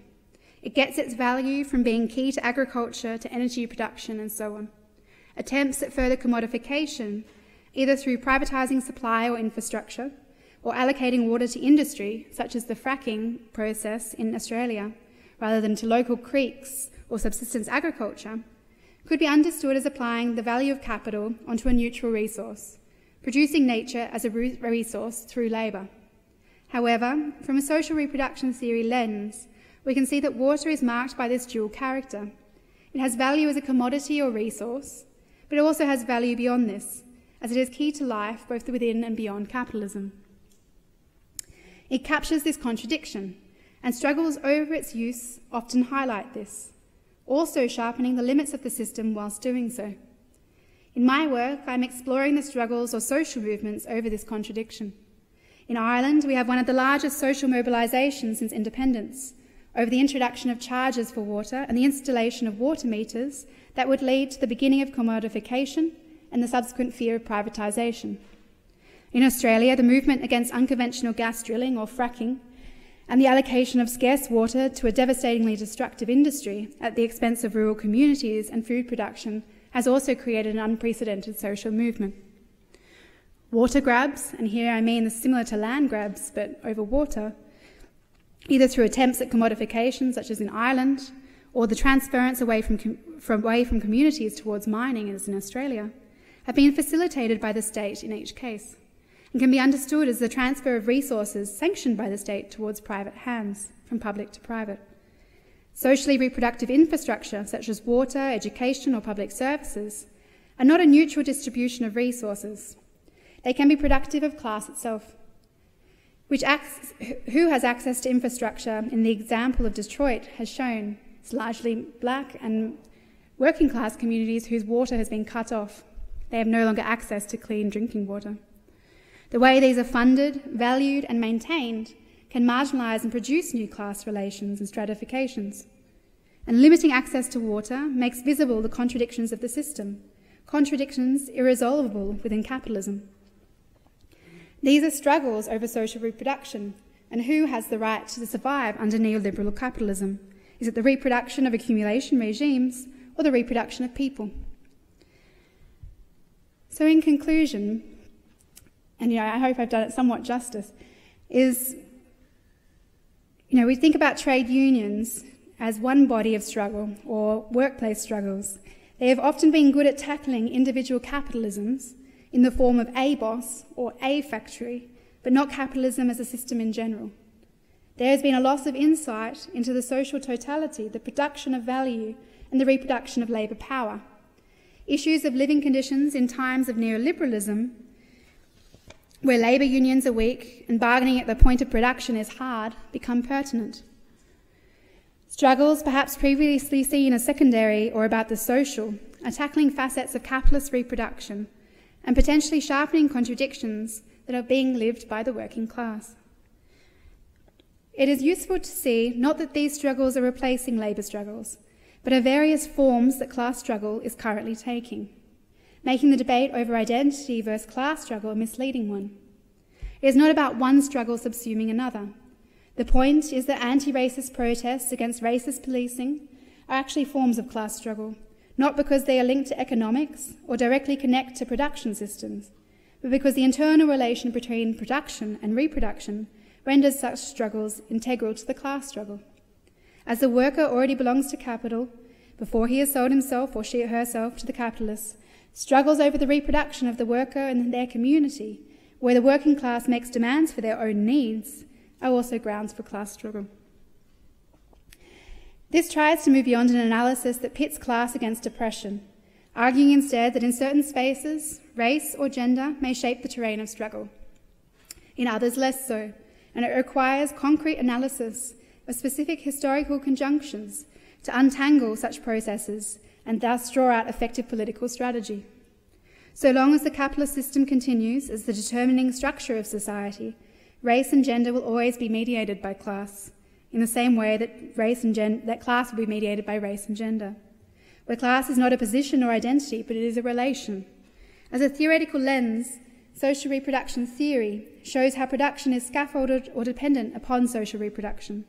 It gets its value from being key to agriculture, to energy production and so on. Attempts at further commodification, either through privatising supply or infrastructure, or allocating water to industry, such as the fracking process in Australia, rather than to local creeks or subsistence agriculture, could be understood as applying the value of capital onto a neutral resource, producing nature as a resource through labour. However, from a social reproduction theory lens, we can see that water is marked by this dual character. It has value as a commodity or resource, but it also has value beyond this, as it is key to life both within and beyond capitalism. It captures this contradiction, and struggles over its use often highlight this, also sharpening the limits of the system whilst doing so. In my work, I'm exploring the struggles or social movements over this contradiction. In Ireland, we have one of the largest social mobilisations since independence over the introduction of charges for water and the installation of water meters that would lead to the beginning of commodification and the subsequent fear of privatisation. In Australia, the movement against unconventional gas drilling or fracking and the allocation of scarce water to a devastatingly destructive industry at the expense of rural communities and food production has also created an unprecedented social movement. Water grabs, and here I mean similar to land grabs but over water, either through attempts at commodification such as in Ireland or the transference away from communities towards mining as in Australia, have been facilitated by the state in each case, and can be understood as the transfer of resources sanctioned by the state towards private hands, from public to private. Socially reproductive infrastructure, such as water, education or public services, are not a neutral distribution of resources. They can be productive of class itself. Who has access to infrastructure in the example of Detroit has shown it's largely black and working class communities whose water has been cut off. They have no longer access to clean drinking water. The way these are funded, valued and maintained can marginalise and produce new class relations and stratifications. And limiting access to water makes visible the contradictions of the system, contradictions irresolvable within capitalism. These are struggles over social reproduction and who has the right to survive under neoliberal capitalism. Is it the reproduction of accumulation regimes or the reproduction of people? So in conclusion, and I hope I've done it somewhat justice, is we think about trade unions as one body of struggle or workplace struggles. They have often been good at tackling individual capitalisms in the form of a boss or a factory, but not capitalism as a system in general. There has been a loss of insight into the social totality, the production of value, and the reproduction of labour power. Issues of living conditions in times of neoliberalism, where labour unions are weak and bargaining at the point of production is hard, become pertinent. Struggles, perhaps previously seen as secondary or about the social, are tackling facets of capitalist reproduction and potentially sharpening contradictions that are being lived by the working class. It is useful to see not that these struggles are replacing labour struggles, but of various forms that class struggle is currently taking, making the debate over identity versus class struggle a misleading one. It is not about one struggle subsuming another. The point is that anti-racist protests against racist policing are actually forms of class struggle, not because they are linked to economics or directly connect to production systems, but because the internal relation between production and reproduction renders such struggles integral to the class struggle. As the worker already belongs to capital, before he has sold himself or she or herself to the capitalists, struggles over the reproduction of the worker and their community, where the working class makes demands for their own needs, are also grounds for class struggle. This tries to move beyond an analysis that pits class against oppression, arguing instead that in certain spaces, race or gender may shape the terrain of struggle. In others, less so, and it requires concrete analysis of specific historical conjunctions to untangle such processes and thus draw out effective political strategy. So long as the capitalist system continues as the determining structure of society, race and gender will always be mediated by class, in the same way that class will be mediated by race and gender, where class is not a position or identity, but it is a relation. As a theoretical lens, social reproduction theory shows how production is scaffolded or dependent upon social reproduction,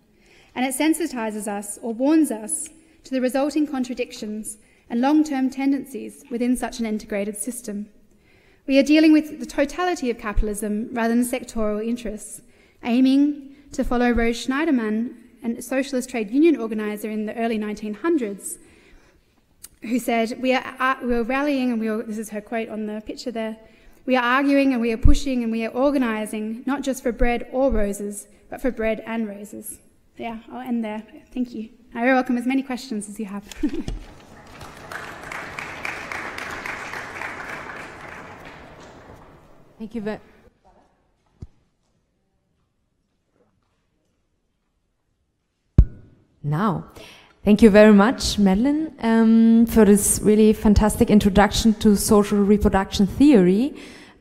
and it sensitizes us or warns us to the resulting contradictions and long-term tendencies within such an integrated system. We are dealing with the totality of capitalism rather than sectoral interests, aiming to follow Rose Schneiderman, a socialist trade union organizer in the early 1900s, who said, we are rallying, and this is her quote on the picture there, we are arguing and we are pushing and we are organising, not just for bread or roses, but for bread and roses. Yeah, I'll end there. Thank you. I welcome as many questions as you have. Thank you very Thank you very much, Madeleine, for this really fantastic introduction to social reproduction theory.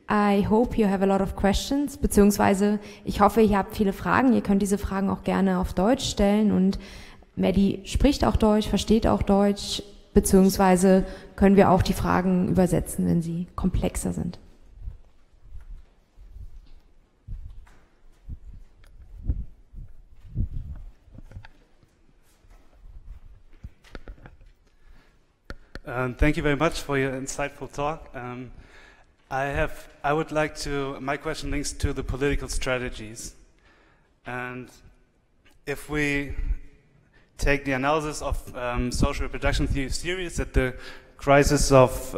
I hope you have a lot of questions, beziehungsweise ich hoffe, ihr habt viele Fragen. Ihr könnt diese Fragen auch gerne auf Deutsch stellen und Maddie spricht auch Deutsch, versteht auch Deutsch, beziehungsweise können wir auch die Fragen übersetzen, wenn sie komplexer sind. Thank you very much for your insightful talk. My question links to the political strategies. And if we take the analysis of social reproduction theory, that the causes of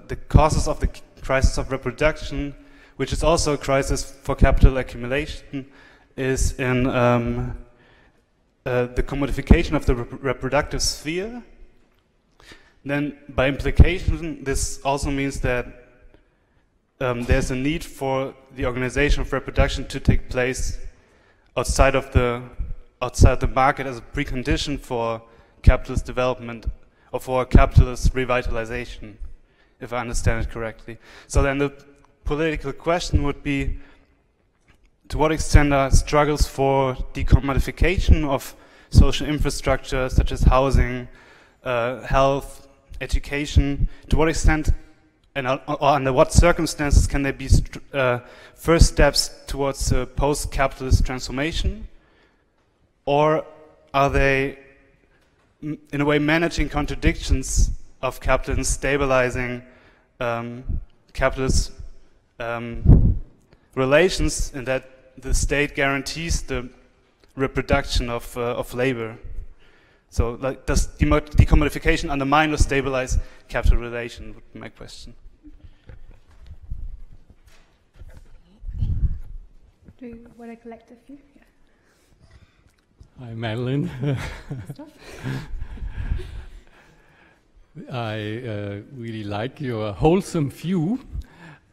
the crisis of reproduction, which is also a crisis for capital accumulation, is in the commodification of the reproductive sphere. Then, by implication, this also means that there's a need for the organization of reproduction to take place outside the market as a precondition for capitalist development or for capitalist revitalization, if I understand it correctly. So then the political question would be, to what extent are struggles for decommodification of social infrastructure such as housing, health, education, to what extent and under what circumstances can there be first steps towards a post-capitalist transformation? Or are they, in a way, managing contradictions of capitalism, stabilizing capitalist relations, in that the state guarantees the reproduction of labor? So, like, does decommodification undermine or stabilize capital relation? Would be my question. Do you want to collect a few? Yeah. Hi, Madeleine. I really like your wholesome view.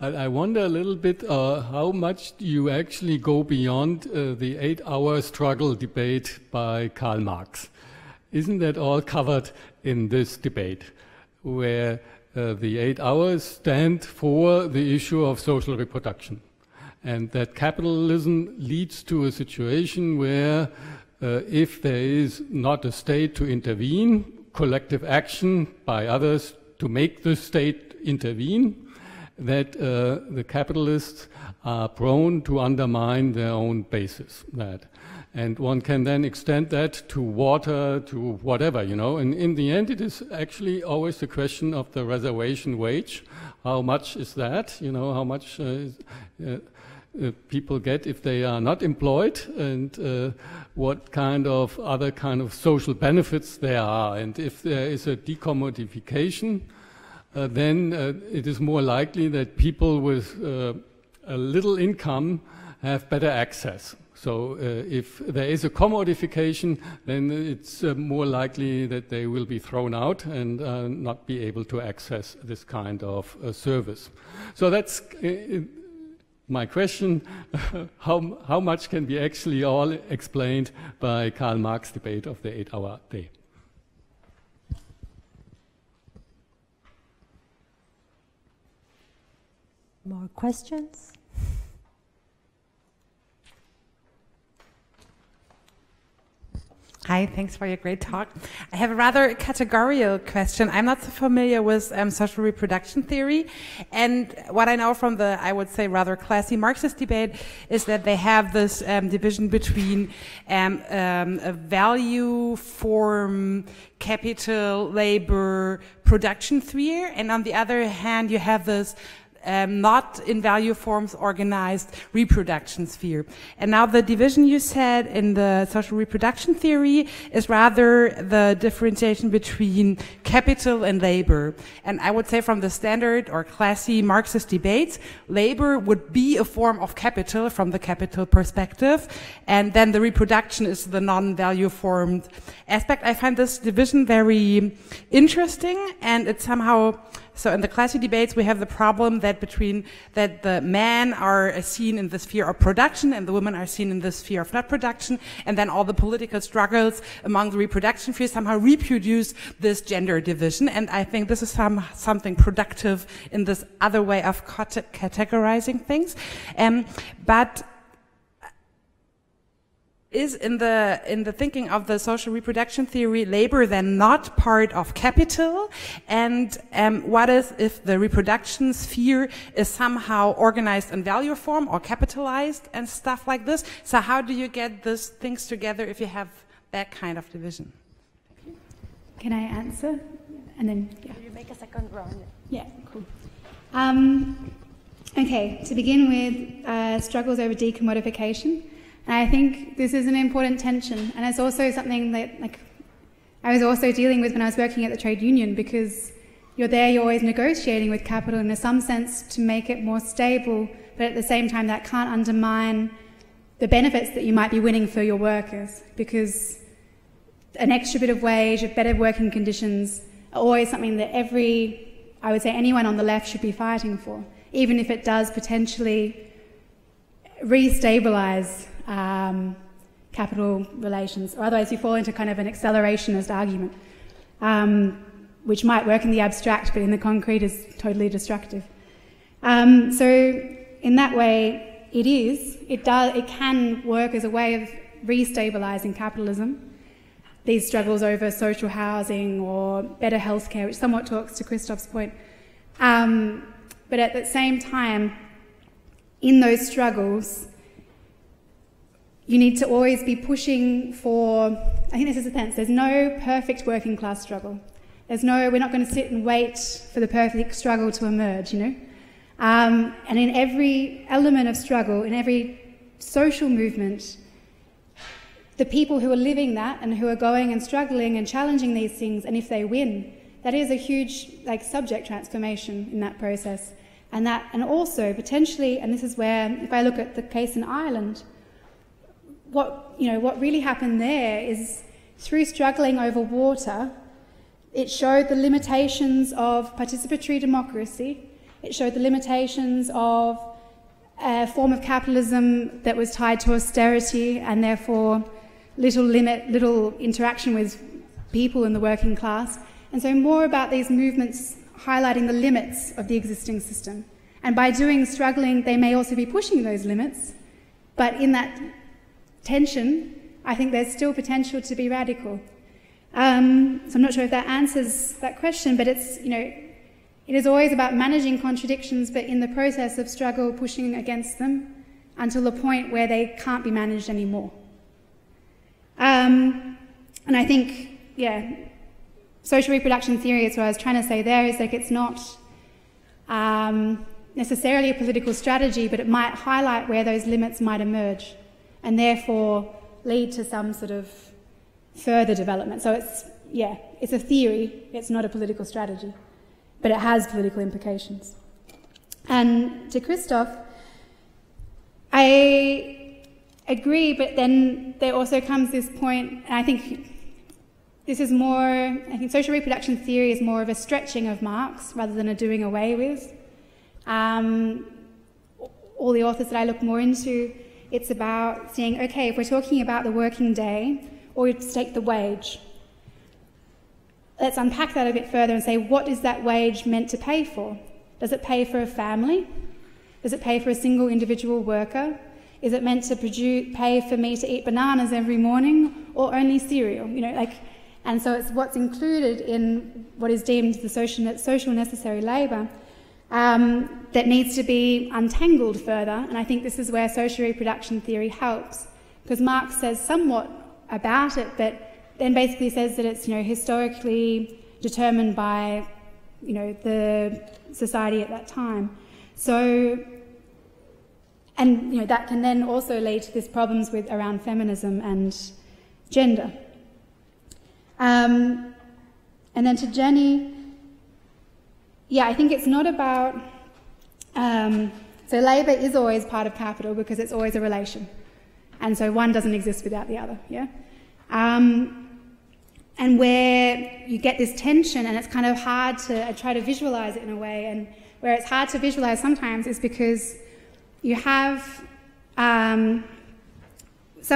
I wonder a little bit how much do you actually go beyond the 8-hour struggle debate by Karl Marx? Isn't that all covered in this debate, where the 8 hours stand for the issue of social reproduction, and that capitalism leads to a situation where if there is not a state to intervene, collective action by others to make the state intervene, that the capitalists are prone to undermine their own basis. And one can then extend that to water, to whatever, you know. And in the end, it is actually always the question of the reservation wage. How much is that? You know, how much people get if they are not employed, and what kind of other kind of social benefits there are. And if there is a decommodification, then it is more likely that people with a little income have better access. So if there is a commodification, then it's more likely that they will be thrown out and not be able to access this kind of service. So that's my question. How much can be actually all explained by Karl Marx's debate of the 8-hour day? More questions? Hi, thanks for your great talk. I have a rather categorical question. I'm not so familiar with social reproduction theory, and what I know from the, I would say, rather classy Marxist debate is that they have this division between a value form, capital, labor, production sphere, and on the other hand, you have this not in value forms organized reproduction sphere. And now the division you said in the social reproduction theory is rather the differentiation between capital and labor. And I would say from the standard or classy Marxist debates, labor would be a form of capital from the capital perspective, and then the reproduction is the non-value formed aspect. I find this division very interesting, and it's somehow, so in the classy debates, we have the problem that that the men are seen in the sphere of production and the women are seen in the sphere of not production, and then all the political struggles among the reproduction sphere somehow reproduce this gender division. And I think this is something productive in this other way of categorizing things. But is in the thinking of the social reproduction theory, labor then not part of capital? And what is if the reproduction sphere is somehow organized in value form or capitalized and stuff like this? So how do you get these things together if you have that kind of division? Can I answer? And then, yeah. Will you make a second round? Yeah, cool. Okay, to begin with, struggles over decommodification. And I think this is an important tension, and it's also something that I was also dealing with when I was working at the trade union, because you're always negotiating with capital in some sense to make it more stable, but at the same time that can't undermine the benefits that you might be winning for your workers, because an extra bit of wage, better working conditions are always something that I would say anyone on the left should be fighting for, even if it does potentially re-stabilize capital relations, or otherwise you fall into kind of an accelerationist argument, which might work in the abstract, but in the concrete is totally destructive. So in that way, it can work as a way of re-stabilizing capitalism. These struggles over social housing or better healthcare, which somewhat talks to Christoph's point. But at the same time, in those struggles, you need to always be pushing for, I think this is the sense, there's no perfect working class struggle. We're not going to sit and wait for the perfect struggle to emerge, you know. And in every element of struggle, in every social movement, the people who are living that and who are going and struggling and challenging these things, and if they win, that is a huge subject transformation in that process. And also potentially, and this is where, if I look at the case in Ireland, what really happened there is, through struggling over water, it showed the limitations of participatory democracy. It showed the limitations of a form of capitalism that was tied to austerity and therefore little interaction with people in the working class. And so more about these movements highlighting the limits of the existing system. And by struggling, they may also be pushing those limits, but in that tension, I think there's still potential to be radical. So I'm not sure if that answers that question, but it's, you know, it is always about managing contradictions, but in the process of struggle, pushing against them until the point where they can't be managed anymore. And I think, yeah, social reproduction theory is what I was trying to say there, is like it's not necessarily a political strategy, but it might highlight where those limits might emerge and therefore lead to some sort of further development. So it's, yeah, it's a theory, it's not a political strategy, but it has political implications. And to Christoph, I agree, but then there also comes this point, and I think this is more, I think social reproduction theory is more of a stretching of Marx rather than a doing away with. All the authors that I look more into, it's about saying, okay, if we're talking about the working day, or let's take the wage, let's unpack that a bit further and say, what is that wage meant to pay for? Does it pay for a family? Does it pay for a single individual worker? Is it meant to pay for me to eat bananas every morning, or only cereal? You know, like, and so it's what's included in what is deemed the social necessary labour that needs to be untangled further. And I think this is where social reproduction theory helps, because Marx says somewhat about it, but then basically says that it's, you know, historically determined by, you know, the society at that time. So, and you know, that can then also lead to these problems with around feminism and gender. And then to Jenny, yeah, I think it's not about, so labour is always part of capital because it's always a relation. And so one doesn't exist without the other, yeah? And where you get this tension, and it's kind of hard to try to visualise it in a way, and where it's hard to visualise sometimes is because you have, some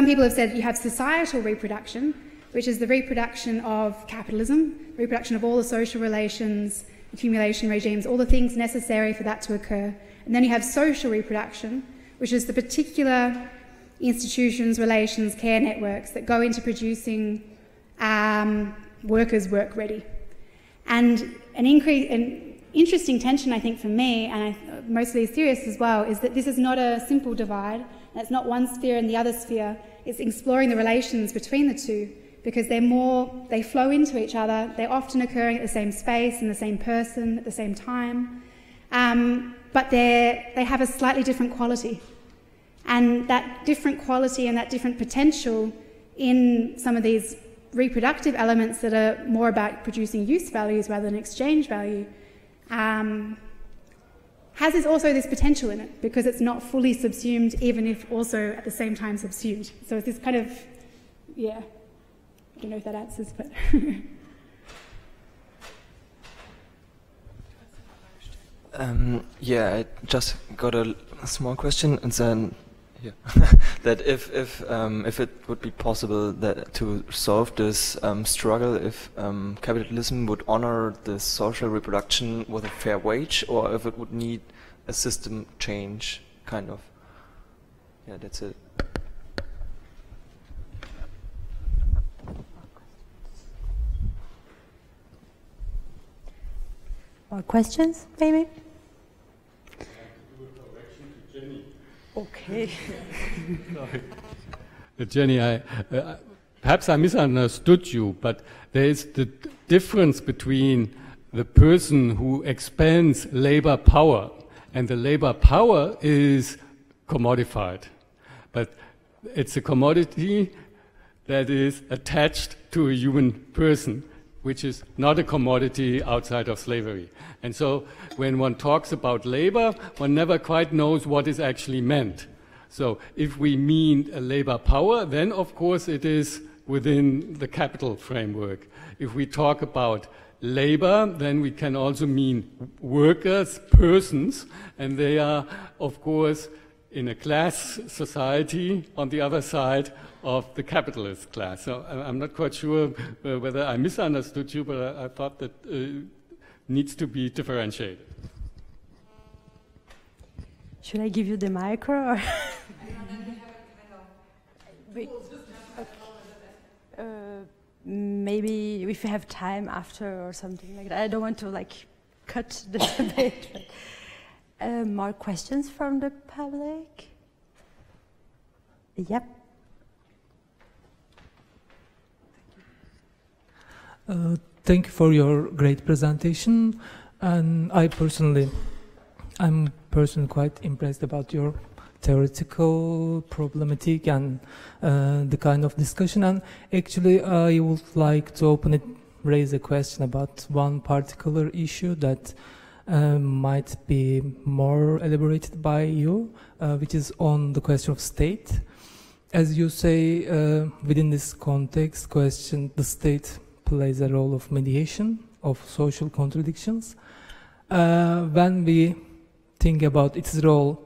people have said you have societal reproduction, which is the reproduction of capitalism, reproduction of all the social relations, accumulation regimes, all the things necessary for that to occur. And then you have social reproduction, which is the particular institutions, relations, care networks that go into producing workers work ready. And an interesting tension, I think, for me, and mostly serious as well, is that this is not a simple divide, and it's not one sphere and the other sphere. It's exploring the relations between the two, because they flow into each other. They're often occurring at the same space, in the same person, at the same time, but they have a slightly different quality. And that different quality and that different potential in some of these reproductive elements that are more about producing use values rather than exchange value has also this potential in it, because it's not fully subsumed, even if also at the same time subsumed. So it's this kind of, yeah, I don't know if that answers, but... Yeah, I just got a small question, and then yeah, that if it would be possible that to solve this struggle, if capitalism would honor the social reproduction with a fair wage, or if it would need a system change, kind of. Yeah, that's it. More questions, maybe? Okay. Jenny, perhaps I misunderstood you, but there is the difference between the person who expends labor power, and the labor power is commodified. But it's a commodity that is attached to a human person, which is not a commodity outside of slavery. And so when one talks about labor, one never quite knows what is actually meant. So if we mean a labor power, then of course it is within the capital framework. If we talk about labor, then we can also mean workers, persons, and they are of course in a class society on the other side of the capitalist class. So I'm not quite sure whether I misunderstood you, but I thought that needs to be differentiated. Should I give you the micro? Or maybe if you have time after or something like that. I don't want to like cut the debate. But, more questions from the public? Yep. Thank you for your great presentation, and I'm personally quite impressed about your theoretical problematic and the kind of discussion. And actually, I would like to raise a question about one particular issue that might be more elaborated by you, which is on the question of state. As you say, within this context question, the state plays a role of mediation of social contradictions. When we think about its role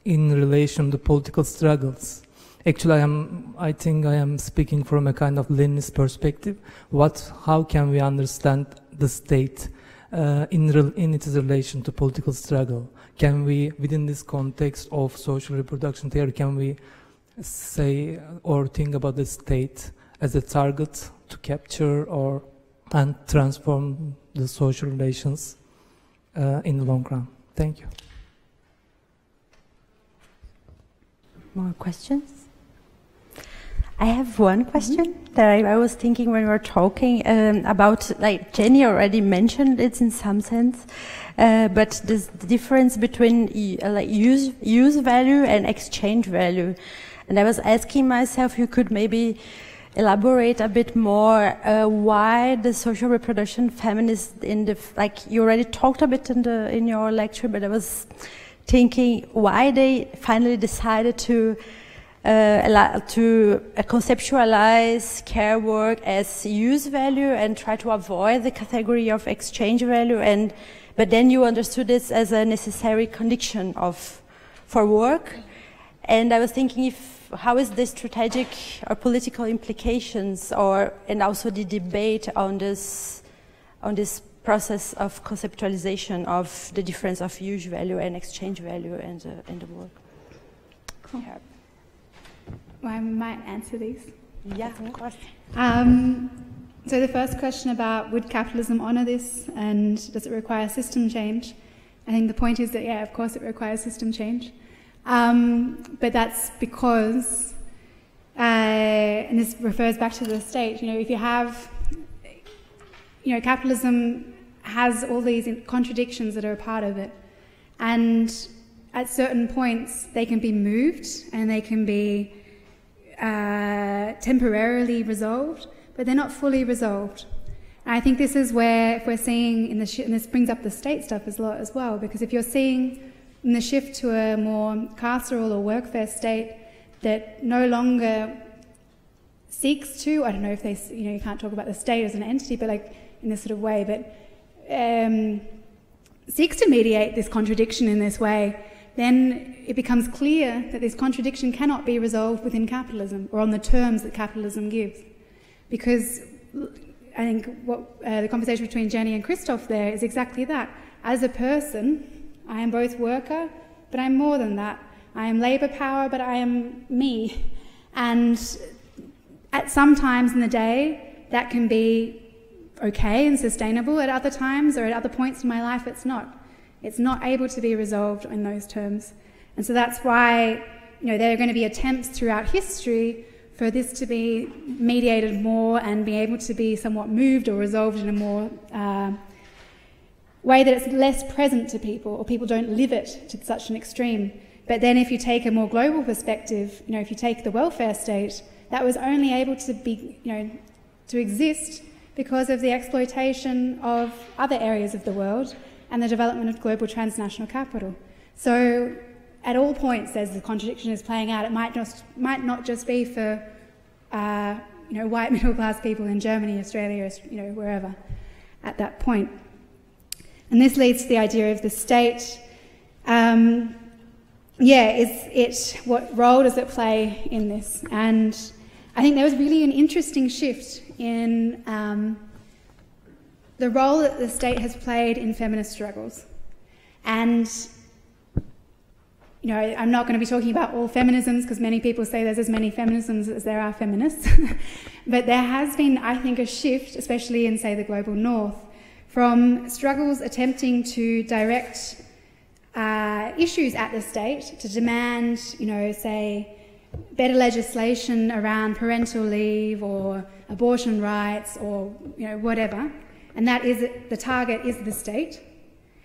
in relation to political struggles, actually I think I am speaking from a kind of Leninist perspective. How can we understand the state in its relation to political struggle? Can we, within this context of social reproduction theory, can we say or think about the state as a target to capture and transform the social relations in the long run? Thank you. More questions? I have one question that I was thinking when we were talking about, like Jenny already mentioned it in some sense, but this difference between like use value and exchange value. And I was asking myself, you could maybe elaborate a bit more why the social reproduction feminists like you already talked a bit in your lecture, but I was thinking why they finally decided to conceptualize care work as use value and try to avoid the category of exchange value, but then you understood this as a necessary condition for work. And I was thinking how is the strategic or political implications and also the debate on this process of conceptualization of the difference of use value and exchange value in the work. Cool. Yeah. Well, I might answer these. Yeah, of course. So the first question about would capitalism honour this and does it require system change? I think the point is that, yeah, of course it requires system change. But that's because, and this refers back to the state, if you have, capitalism has all these contradictions that are a part of it. And at certain points, they can be moved and they can be temporarily resolved, but they're not fully resolved. And I think this is where, if we're seeing and this brings up the state stuff as well, because if you're seeing in the shift to a more carceral or workfare state that no longer seeks to, I don't know if they, you can't talk about the state as an entity, but like in this sort of way, but seeks to mediate this contradiction in this way, then it becomes clear that this contradiction cannot be resolved within capitalism or on the terms that capitalism gives. Because I think what the conversation between Jenny and Christoph there is exactly that. As a person, I am both worker, but I'm more than that. I am labour power, but I am me. And at some times in the day, that can be okay and sustainable. At other times or at other points in my life, it's not. It's not able to be resolved in those terms. And so that's why, there are going to be attempts throughout history for this to be mediated more and be able to be somewhat moved or resolved in a more way that it's less present to people, or people don't live it to such an extreme. But then if you take a more global perspective, if you take the welfare state, that was only able to be, to exist because of the exploitation of other areas of the world and the development of global transnational capital. So at all points, as the contradiction is playing out, it might not just be for white middle class people in Germany, Australia, wherever at that point. And this leads to the idea of the state. What role does it play in this? And I think there was really an interesting shift in the role that the state has played in feminist struggles. And, you know, I'm not going to be talking about all feminisms because many people say there's as many feminisms as there are feminists. But there has been, I think, a shift, especially in, say, the global north, from struggles attempting to direct issues at the state to demand, you know, say, better legislation around parental leave or abortion rights or, you know, whatever. And that is, the target is the state.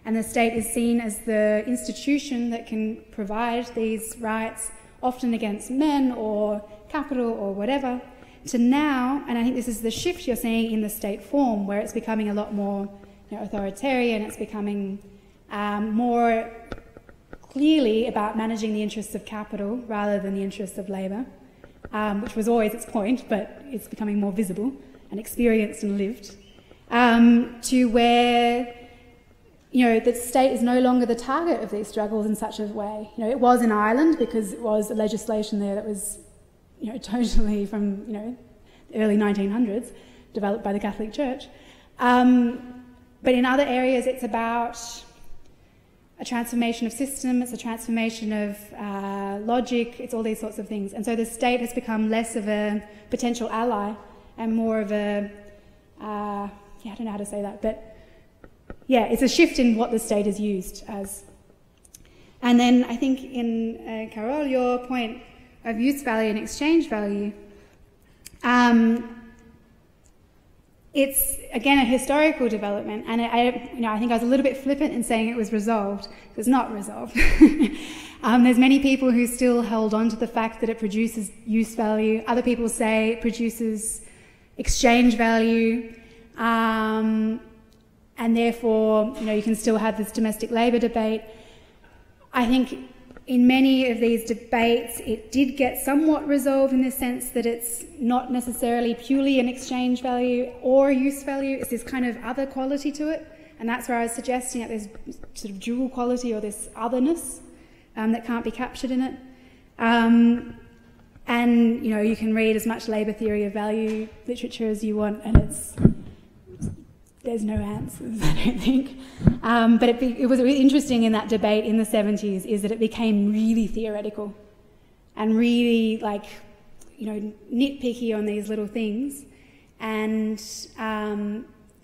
And the state is seen as the institution that can provide these rights, often against men or capital or whatever, to now, and I think this is the shift you're seeing in the state form, where it's becoming a lot more, you know, authoritarian, it's becoming more clearly about managing the interests of capital rather than the interests of labour, which was always its point, but it's becoming more visible and experienced and lived, to where, you know, the state is no longer the target of these struggles in such a way. You know, it was in Ireland because it was a legislation there that was, you know, totally from, you know, the early 1900s, developed by the Catholic Church. But in other areas, it's about a transformation of system, it's a transformation of logic, it's all these sorts of things. And so the state has become less of a potential ally and more of a, I don't know how to say that, but yeah, it's a shift in what the state is used as. And then I think in Carol, your point of use value and exchange value, it's again a historical development, and I think I was a little bit flippant in saying it was resolved. It's not resolved. There's many people who still hold on to the fact that it produces use value. Other people say it produces exchange value. And therefore, you know, you can still have this domestic labour debate. I think in many of these debates, it did get somewhat resolved in the sense that it's not necessarily purely an exchange value or use value. It's this kind of other quality to it. And that's where I was suggesting that there's sort of dual quality or this otherness that can't be captured in it. And, you know, you can read as much labour theory of value literature as you want, and there's no answers, I don't think. But it was really interesting in that debate in the 70s is that it became really theoretical and really, like, you know, nitpicky on these little things, and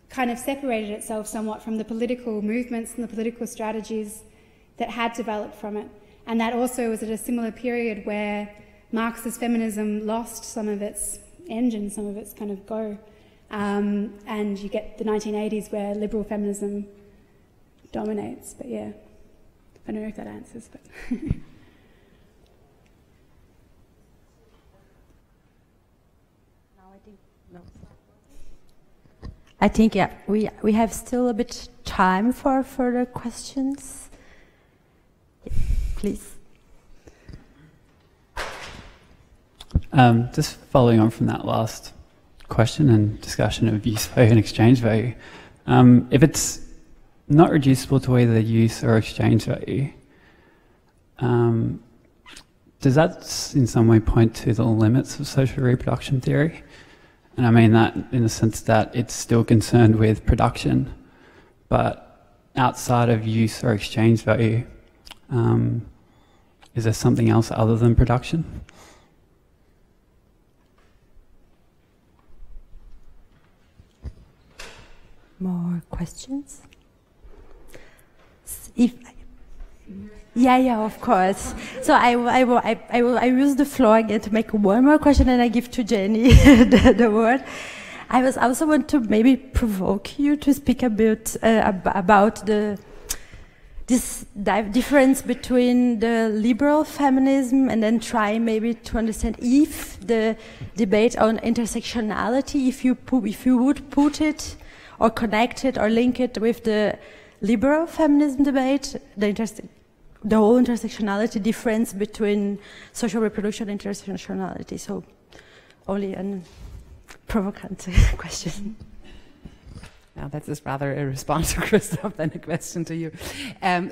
kind of separated itself somewhat from the political movements and the political strategies that had developed from it. And that also was at a similar period where Marxist feminism lost some of its engine, some of its kind of go. And you get the 1980s where liberal feminism dominates. But yeah, I don't know if that answers. But I think yeah, we have still a bit time for further questions. Yeah, please. Just following on from that last question and discussion of use value and exchange value. If it's not reducible to either use or exchange value, does that in some way point to the limits of social reproduction theory? And I mean that in the sense that it's still concerned with production, but outside of use or exchange value, is there something else other than production? More questions? Yeah, of course. So I will use the floor again to make one more question, and I give to Jenny the word. I also want to maybe provoke you to speak a bit about this difference between the liberal feminism, and then try maybe to understand if the debate on intersectionality, if you would put it or connect it or link it with the liberal feminism debate, the whole intersectionality difference between social reproduction and intersectionality. So only a provocant question. Now that is rather a response to Christoph than a question to you.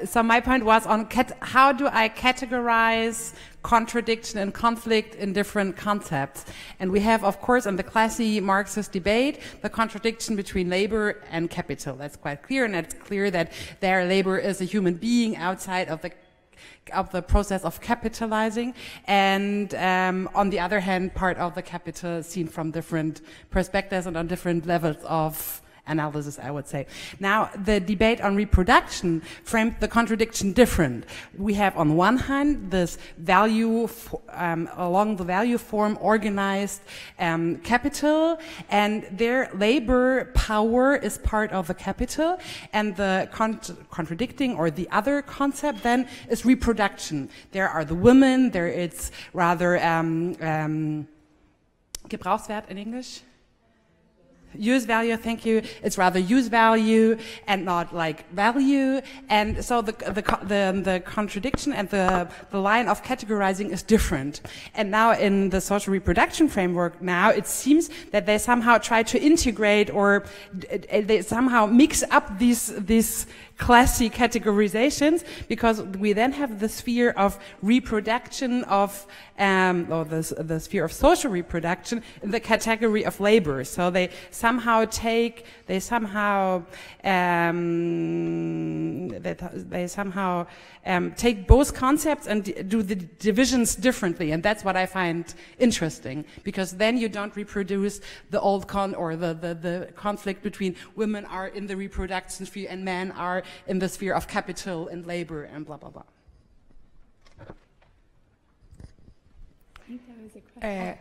So my point was on how do I categorize contradiction and conflict in different concepts? And we have, of course, in the classy Marxist debate, the contradiction between labor and capital. That's quite clear, and it's clear that their labor is a human being outside of the process of capitalizing, and on the other hand, part of the capital seen from different perspectives and on different levels of analysis, I would say. Now, the debate on reproduction framed the contradiction different. We have on one hand this value, along the value form organized capital, and their labor power is part of the capital, and the contradicting or the other concept then is reproduction. There are the women, there it's rather Gebrauchswert in English? Use value, thank you. It's rather use value and not like value. And so the contradiction and the line of categorizing is different. And now in the social reproduction framework now, it seems that they somehow try to integrate or they somehow mix up these classy categorizations, because we then have the sphere of reproduction of, or the sphere of social reproduction in the category of labor. So they somehow take both concepts and do the divisions differently, and that's what I find interesting, because then you don't reproduce the old the conflict between women are in the reproduction sphere and men are in the sphere of capital and labor and blah blah blah. I think there was a question.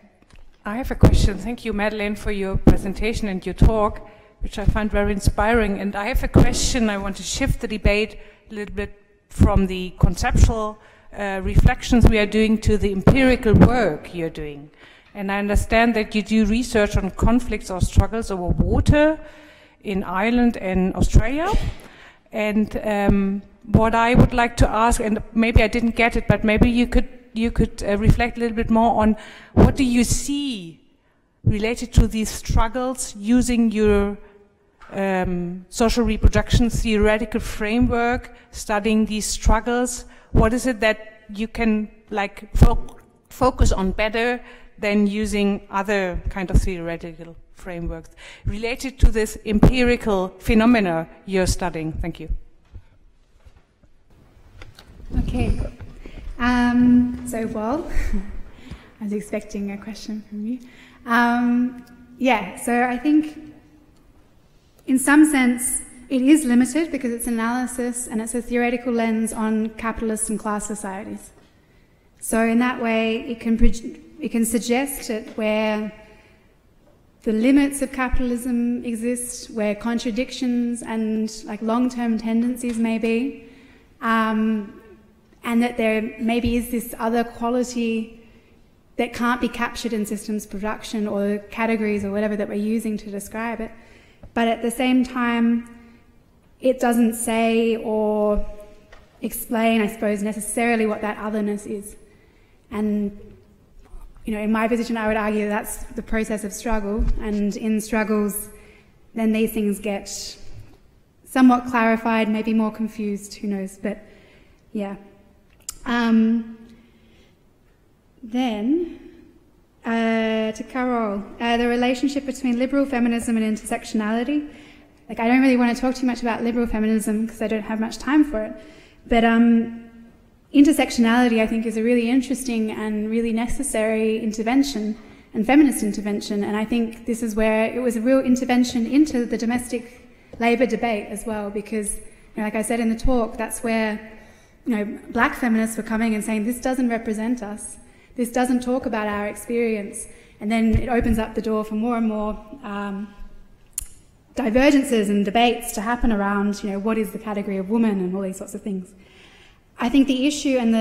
I have a question. Thank you, Madeleine, for your presentation and your talk, which I find very inspiring. And I have a question. I want to shift the debate a little bit from the conceptual reflections we are doing to the empirical work you're doing. And I understand that you do research on conflicts or struggles over water in Ireland and Australia. And what I would like to ask, and maybe I didn't get it, but maybe you could reflect a little bit more on what do you see related to these struggles using your social reproduction theoretical framework, studying these struggles. What is it that you can like focus on better than using other kind of theoretical frameworks related to this empirical phenomena you're studying? Thank you. Okay. I was expecting a question from you. Yeah, so I think in some sense it is limited because it's analysis and it's a theoretical lens on capitalist and class societies. So in that way it can suggest it where the limits of capitalism exist, where contradictions and like long-term tendencies may be, and that there maybe is this other quality that can't be captured in systems production or categories or whatever that we're using to describe it. But at the same time, it doesn't say or explain, I suppose, necessarily what that otherness is. And, you know, in my position, I would argue that's the process of struggle. And in struggles, then these things get somewhat clarified, maybe more confused, who knows, but yeah. Then, to Carol, the relationship between liberal feminism and intersectionality. Like, I don't really want to talk too much about liberal feminism because I don't have much time for it, but intersectionality, I think, is a really interesting and really necessary intervention, and feminist intervention, and I think this is where it was a real intervention into the domestic labour debate as well, because, you know, like I said in the talk, that's where, you know, black feminists were coming and saying, this doesn't represent us, this doesn't talk about our experience, and then it opens up the door for more and more divergences and debates to happen around, you know, what is the category of woman and all these sorts of things. I think the issue and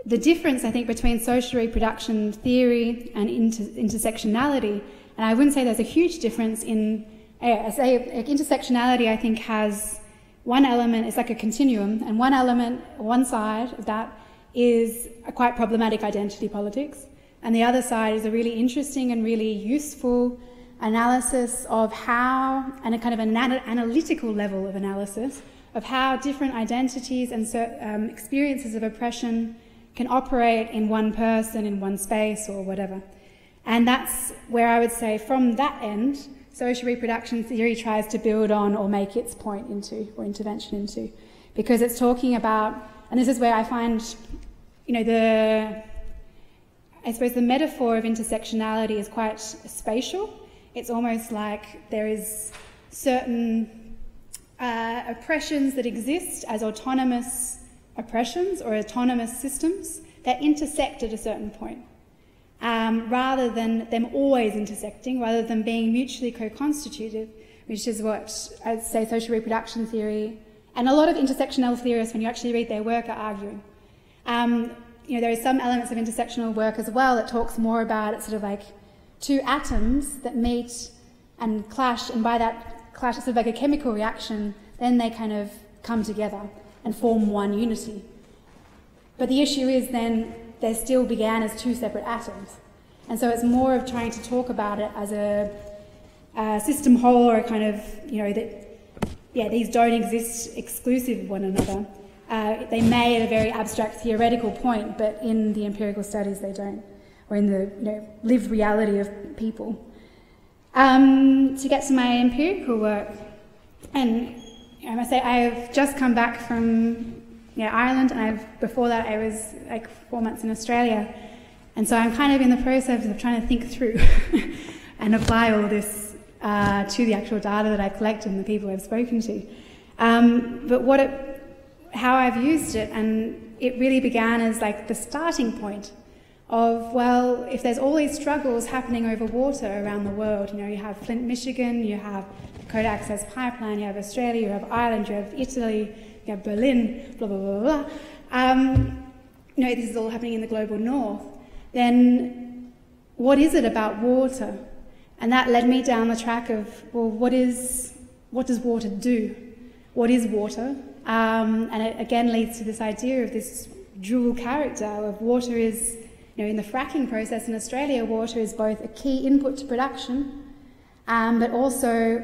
the difference, I think, between social reproduction theory and intersectionality, and I wouldn't say there's a huge difference in, I say intersectionality, I think, has one element, it's like a continuum, and one element, one side of that is a quite problematic identity politics, and the other side is a really interesting and really useful analysis of how, and a kind of an analytical level of analysis, of how different identities and experiences of oppression can operate in one person, in one space, or whatever. And that's where I would say, from that end, social reproduction theory tries to build on or make its point into, or intervention into. because it's talking about, and this is where I find, I suppose the metaphor of intersectionality is quite spatial. It's almost like there is certain oppressions that exist as autonomous oppressions or autonomous systems that intersect at a certain point. Rather than them always intersecting, rather than being mutually co-constitutive, which is what I'd say social reproduction theory, and a lot of intersectional theorists, when you actually read their work, are arguing. There are some elements of intersectional work as well that talks more about it's sort of like two atoms that meet and clash, and by that clash it's sort of like a chemical reaction, then they kind of come together and form one unity. But the issue is then they still began as two separate atoms. And so it's more of trying to talk about it as a system whole, or a kind of, these don't exist exclusive of one another. They may at a very abstract theoretical point, but in the empirical studies they don't, or in the lived reality of people. To get to my empirical work, and I must say I've just come back from Ireland, and before that I was like 4 months in Australia, and so I'm kind of in the process of trying to think through and apply all this to the actual data that I collected and the people I've spoken to. But how I've used it, and it really began as like the starting point of, well, if there's all these struggles happening over water around the world, you have Flint, Michigan, you have the Dakota Access Pipeline, you have Australia, you have Ireland, you have Italy, you have Berlin, blah, blah, blah, blah. This is all happening in the global north. Then what is it about water? And that led me down the track of, well, what does water do? What is water? And it again leads to this idea of this dual character of water is, in the fracking process in Australia, water is both a key input to production, but also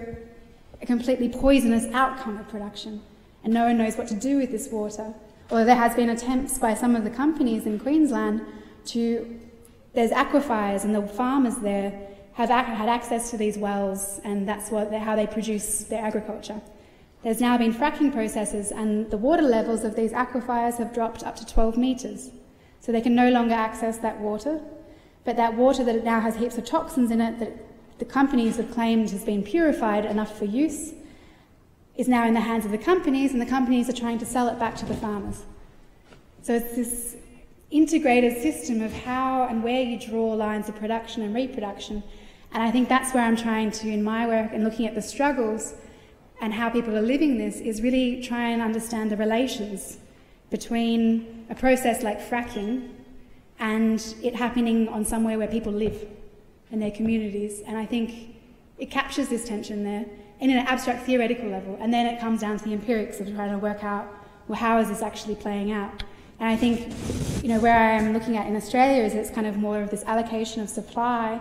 a completely poisonous outcome of production. And no one knows what to do with this water. Although there has been attempts by some of the companies in Queensland there's aquifers, and the farmers there have had access to these wells, and that's how they produce their agriculture. There's now been fracking processes, and the water levels of these aquifers have dropped up to 12 metres. So they can no longer access that water, but that water that now has heaps of toxins in it that the companies have claimed has been purified enough for use is now in the hands of the companies, and the companies are trying to sell it back to the farmers. So it's this integrated system of how and where you draw lines of production and reproduction, and I think that's where I'm trying to, in my work and looking at the struggles and how people are living this, is really try and understand the relations between a process like fracking and it happening on somewhere where people live in their communities. And I think it captures this tension there in an abstract theoretical level, and then it comes down to the empirics of trying to work out, well, how is this actually playing out? And I think, where I'm looking at in Australia is it's kind of more of this allocation of supply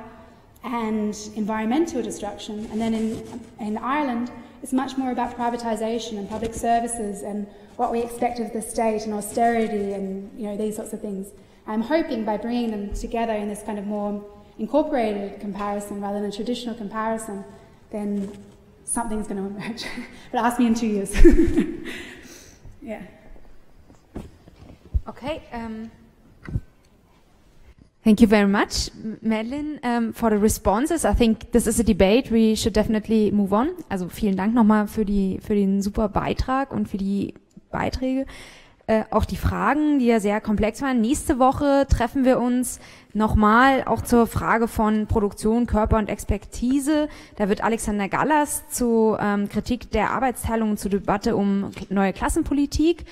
and environmental destruction, and then in Ireland it's much more about privatisation and public services and what we expect of the state and austerity and these sorts of things. I'm hoping by bringing them together in this kind of more incorporated comparison rather than a traditional comparison, then something's going to emerge. But ask me in 2 years. Yeah. Okay. Thank you very much, Madeleine, for the responses. I think this is a debate we should definitely move on. Also vielen Dank nochmal für den super Beitrag und für die Beiträge. Auch die Fragen, die ja sehr komplex waren. Nächste Woche treffen wir uns nochmal auch zur Frage von Produktion, Körper und Expertise. Da wird Alexander Gallas zu Kritik der Arbeitsteilung und zur Debatte um neue Klassenpolitik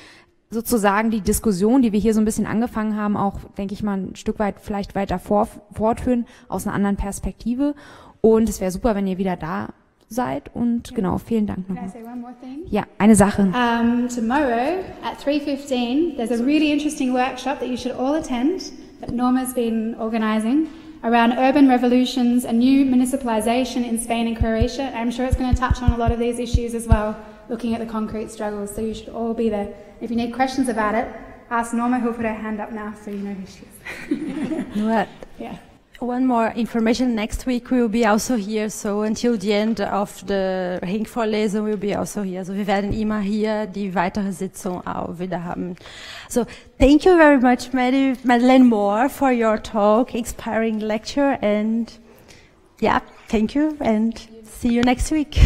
sozusagen die Diskussion, die wir hier so ein bisschen angefangen haben, auch, denke ich mal, ein Stück weit vielleicht weiter fortführen aus einer anderen Perspektive. Und es wäre super, wenn ihr wieder da seid. Und genau, vielen Dank nochmal. Can I say one more thing? Ja, eine Sache. Tomorrow at 3:15, there's a really interesting workshop that you should all attend that Norma's been organising around urban revolutions and new municipalisation in Spain and Croatia. I'm sure it's going to touch on a lot of these issues as well, looking at the concrete struggles, so you should all be there. If you need questions about it, ask Norma, who'll put her hand up now so you know who she is. What? Yeah. one more information. Next week we will be also here, so until the end of the Ringvorlesung we'll be also here. So wir werden immer hier die weitere Sitzung auch wieder haben. So thank you very much, Madeleine Moore, for your talk, inspiring lecture, and yeah, thank you, and see you next week.